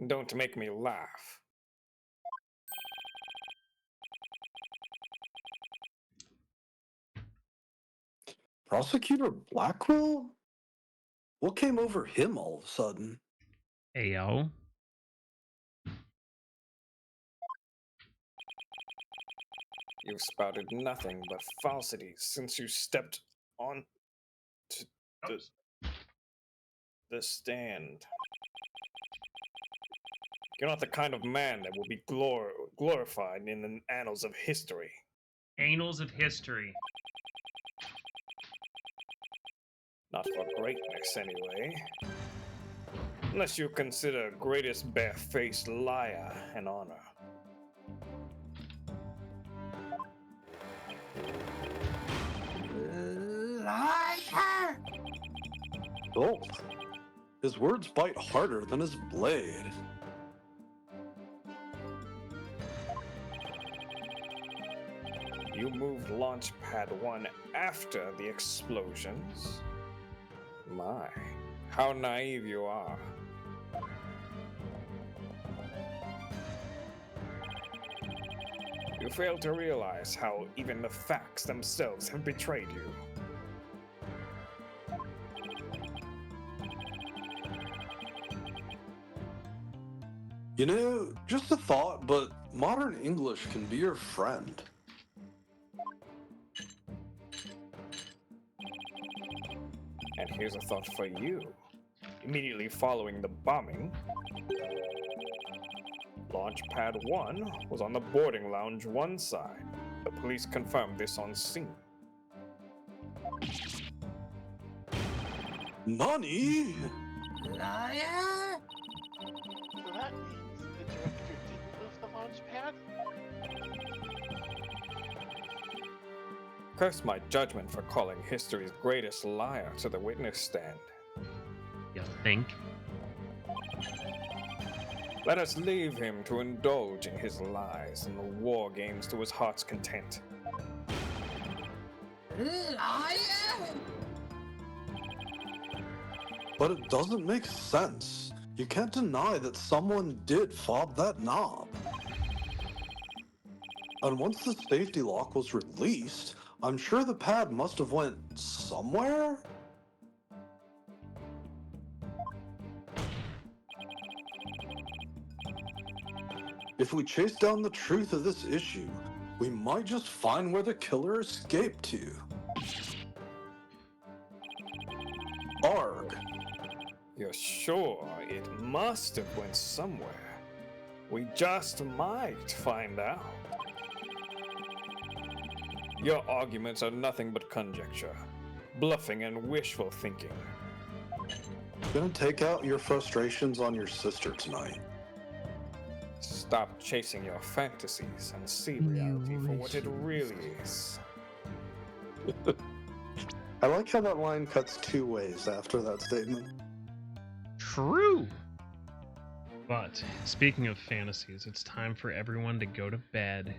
Don't make me laugh. Prosecutor Blackwell? What came over him all of a sudden? Ayo. You've spouted nothing but falsities since you stepped on to the stand. You're not the kind of man that will be glorified in the annals of history. Annals of history. Not for greatness, anyway. Unless you consider greatest barefaced liar an honor. Liar! Gulp. His words bite harder than his blade. You moved Launchpad 1 after the explosions? My, how naive you are. You fail to realize how even the facts themselves have betrayed you. You know, just a thought, but modern English can be your friend. And here's a thought for you. Immediately following the bombing, Launchpad 1 was on the boarding lounge 1 side. The police confirmed this on scene. Nani? Liar! So that means the director didn't move the launch pad? Curse my judgment for calling history's greatest liar to the witness stand. You think? Let us leave him to indulge in his lies and the war games to his heart's content. Liar! But it doesn't make sense. You can't deny that someone did fob that knob. And once the safety lock was released, I'm sure the pad must have went somewhere? If we chase down the truth of this issue, we might just find where the killer escaped to. Arg. You're sure it must have went somewhere? We just might find out. Your arguments are nothing but conjecture, bluffing and wishful thinking. Gonna take out your frustrations on your sister tonight. Stop chasing your fantasies and see reality for what it really is. I like how that line cuts two ways after that statement. True. But speaking of fantasies, it's time for everyone to go to bed.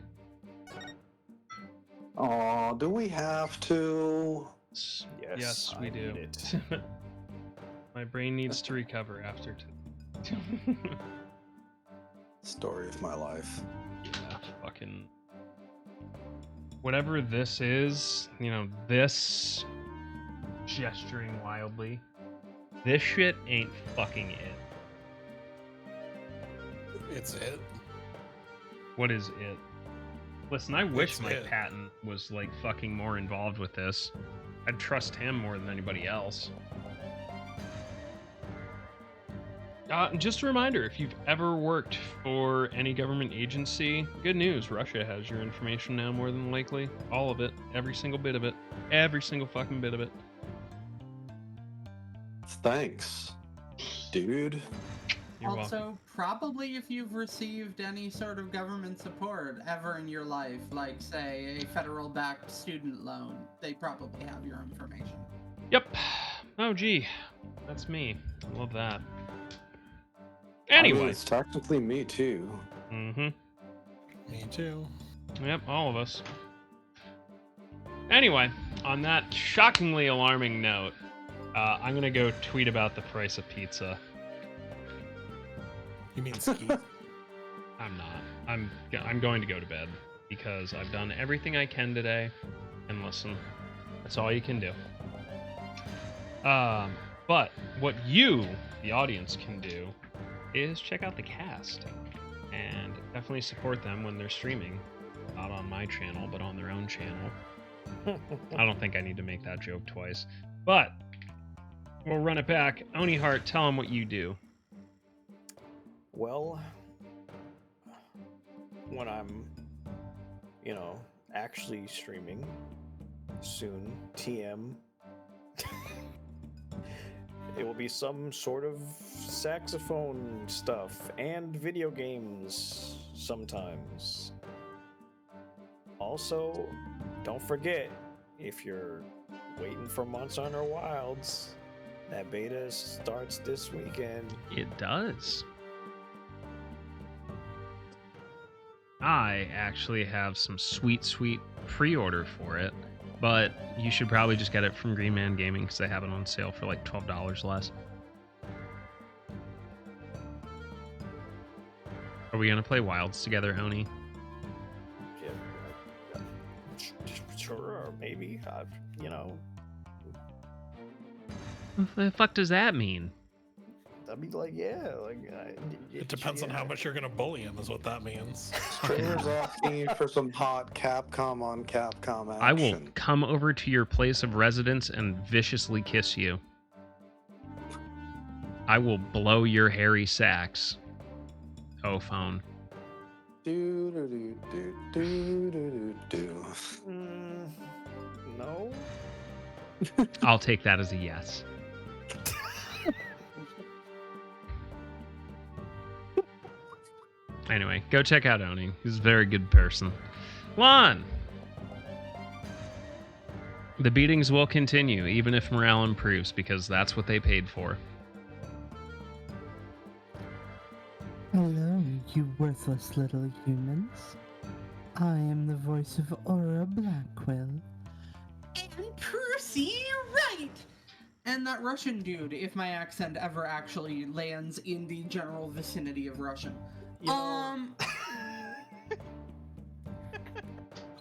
Aw, do we have to? Yes, we I do. need it. My brain needs to recover after Story of my life. Yeah, fucking whatever this is, this gesturing wildly. This shit ain't fucking it. It's it. What is it? Listen, I wish It's my it. patent was like fucking more involved with this. I'd trust him more than anybody else. Just a reminder, if you've ever worked for any government agency, good news, Russia has your information now more than likely. All of it. Every single bit of it. Every single fucking bit of it. Thanks, dude. You're also, welcome. probably if you've received any sort of government support ever in your life, like, say, a federal-backed student loan, they probably have your information. Yep. Oh, gee. That's me. I love that. I mean, Anyway. it's technically me too. Mm-hmm. Me too. Yep, all of us. Anyway, on that shockingly alarming note, I'm gonna go tweet about the price of pizza. You mean ski? I'm not. I'm going to go to bed because I've done everything I can today. And listen, that's all you can do. But what you, the audience, can do is check out the cast and definitely support them when they're streaming. Not on my channel, but on their own channel. I don't think I need to make that joke twice. But we'll run it back. Oni Hart, tell them what you do. Well, when I'm, actually streaming soon, TM, it will be some sort of saxophone stuff and video games sometimes. Also, don't forget, if you're waiting for Monster Hunter Wilds, that beta starts this weekend. It does. I actually have some sweet pre-order for it, but you should probably just get it from Green Man Gaming because they have it on sale for like $12 less. Are we gonna play Wilds together, Oni? Yeah, sure, or maybe, What the fuck does that mean? I'd be like, yeah, It depends on how much you're gonna bully him, is what that means. Streamer's asking you for some hot Capcom on Capcom action. I will come over to your place of residence and viciously kiss you. I will blow your hairy sacks. Oh, phone. Do. No. I'll take that as a yes. Anyway, go check out Oni. He's a very good person. Lon! The beatings will continue, even if morale improves, because that's what they paid for. Hello, you worthless little humans. I am the voice of Aura Blackquill. And Percy Wright. And that Russian dude, if my accent ever actually lands in the general vicinity of Russian.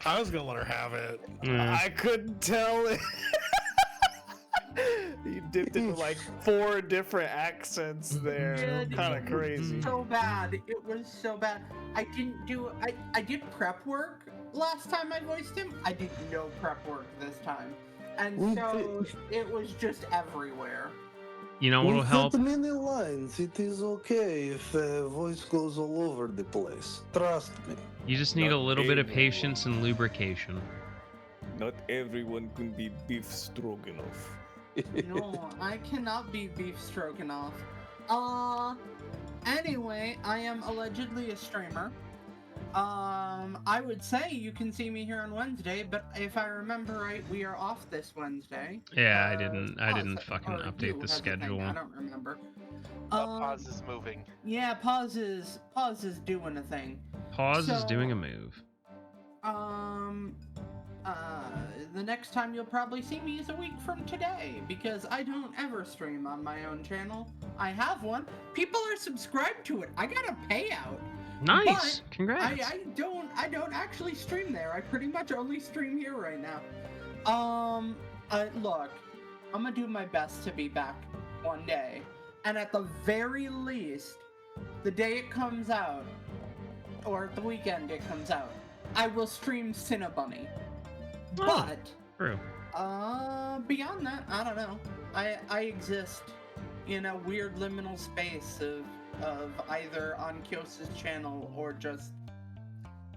I was gonna let her have it. I couldn't tell it. You dipped into like 4 different accents there. Yeah, Kind of crazy. So bad. It was so bad. I did prep work last time I voiced him. I did no prep work this time. And so it was just everywhere. You know what'll help? With many lines, it is okay if voice goes all over the place. Trust me. You just need a little bit of everyone. patience and lubrication. Not everyone can be beef stroganoff. No, I cannot be beef stroganoff. Anyway, I am allegedly a streamer. I would say you can see me here on Wednesday, but if I remember right, we are off this Wednesday. Yeah, I didn't Pause- fucking or you update the has a thing, schedule. I don't remember. Pause is moving. Yeah, pause is doing a thing. Pause is So- doing a move. The next time you'll probably see me is a week from today, because I don't ever stream on my own channel. I have one. People are subscribed to it. I got a payout. Nice. But Congrats. I don't actually stream there. I pretty much only stream here right now. Look, I'm gonna do my best to be back one day, and at the very least, the day it comes out, or the weekend it comes out, I will stream Cinnabunny. Oh, But true. beyond that, I don't know. I exist in a weird liminal space of either on Kios's channel or just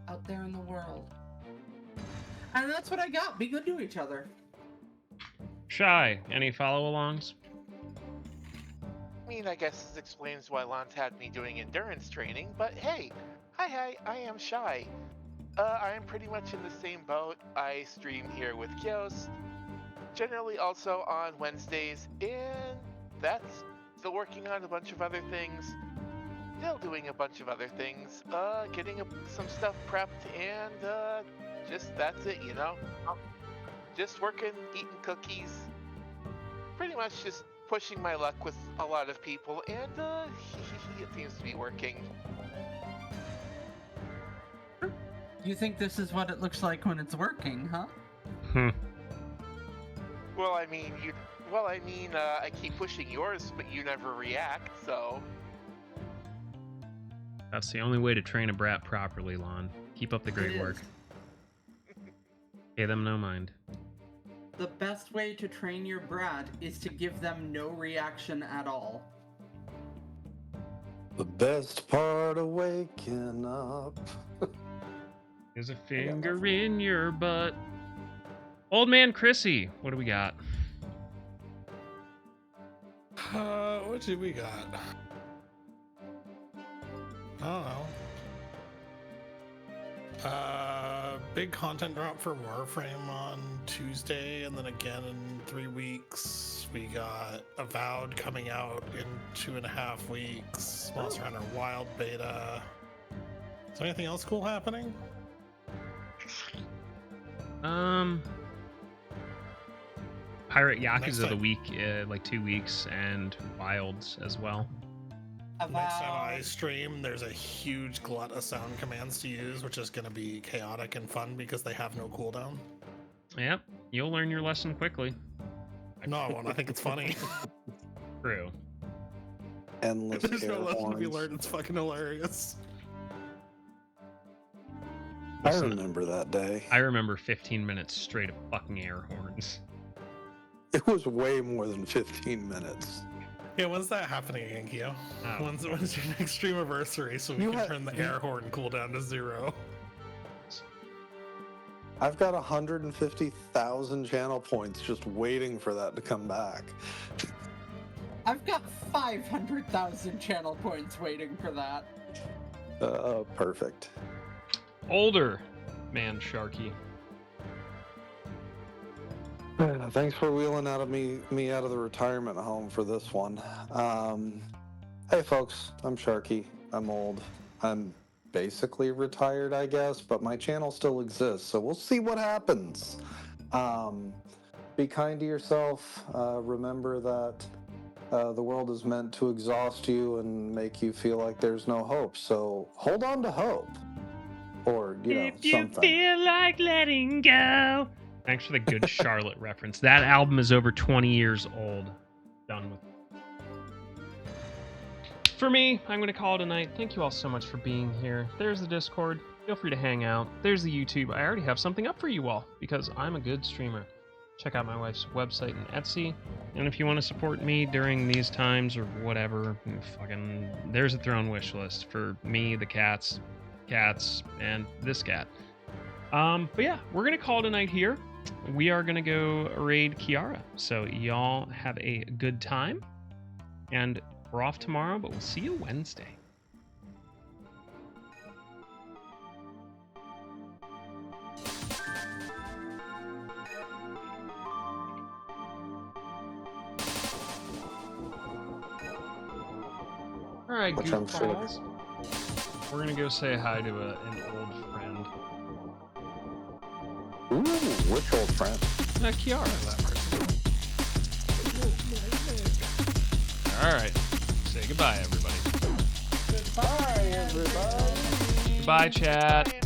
out there in the world. And that's what I got. Be good to each other. Shy, any follow-alongs? I mean, I guess this explains why Lance had me doing endurance training, but hey, hi, I am Shy. I am pretty much in the same boat. I stream here with Kios, generally also on Wednesdays, and that's still working on a bunch of other things, still doing a bunch of other things, getting some stuff prepped, and just that's it, you know? Just working, eating cookies, pretty much just pushing my luck with a lot of people, and it seems to be working. You think this is what it looks like when it's working, huh? Well, I mean, I keep pushing yours, but you never react, so... That's the only way to train a brat properly, Lon. Keep up the great It work. is. Pay them no mind. The best way to train your brat is to give them no reaction at all. The best part of waking up. There's a finger in your butt. Old man Chrissy, what do we got? What do we got? I don't know. Big content drop for Warframe on Tuesday, and then again in 3 weeks. We got Avowed coming out in 2.5 weeks. Monster Hunter Wild Beta. Is there anything else cool happening? Pirate Next Yakuza of the time. week, like 2 weeks, and Wilds as well. Next time I stream, there's a huge glut of sound commands to use, which is going to be chaotic and fun because they have no cooldown. Yep, you'll learn your lesson quickly. No, I won't. I think it's funny. True. Endless There's air no lesson to be horns. learned. It's fucking hilarious. I Listen, remember that day. I remember 15 minutes straight of fucking air horns. It was way more than 15 minutes. Yeah, when's that happening again, Kyo? Oh. When's your next stream anniversary so we You can had- turn the air horn cooldown to 0? I've got 150,000 channel points just waiting for that to come back. I've got 500,000 channel points waiting for that. Perfect. Older man Sharky. Thanks for wheeling out of me out of the retirement home for this one. Hey folks, I'm Sharky. I'm old. I'm basically retired, I guess, but my channel still exists, so we'll see what happens. be kind to yourself. Remember that the world is meant to exhaust you and make you feel like there's no hope. So hold on to hope. Or, If you something. feel like letting go. Thanks for the good Charlotte reference. That album is over 20 years old. Done with. For me, I'm going to call it a night. Thank you all so much for being here. There's the Discord. Feel free to hang out. There's the YouTube. I already have something up for you all because I'm a good streamer. Check out my wife's website and Etsy. And if you want to support me during these times or whatever, fucking there's a throne wish list for me, the cats, and this cat. But yeah, we're going to call it a night here. We are going to go raid Kiara. So y'all have a good time. And we're off tomorrow, but we'll see you Wednesday. All right, Which I'm sure. goofballs. We're gonna go say hi to an old friend. Ooh, which old friend? Kiara, that person. All right, say goodbye, everybody. Goodbye, everybody. Goodbye, chat.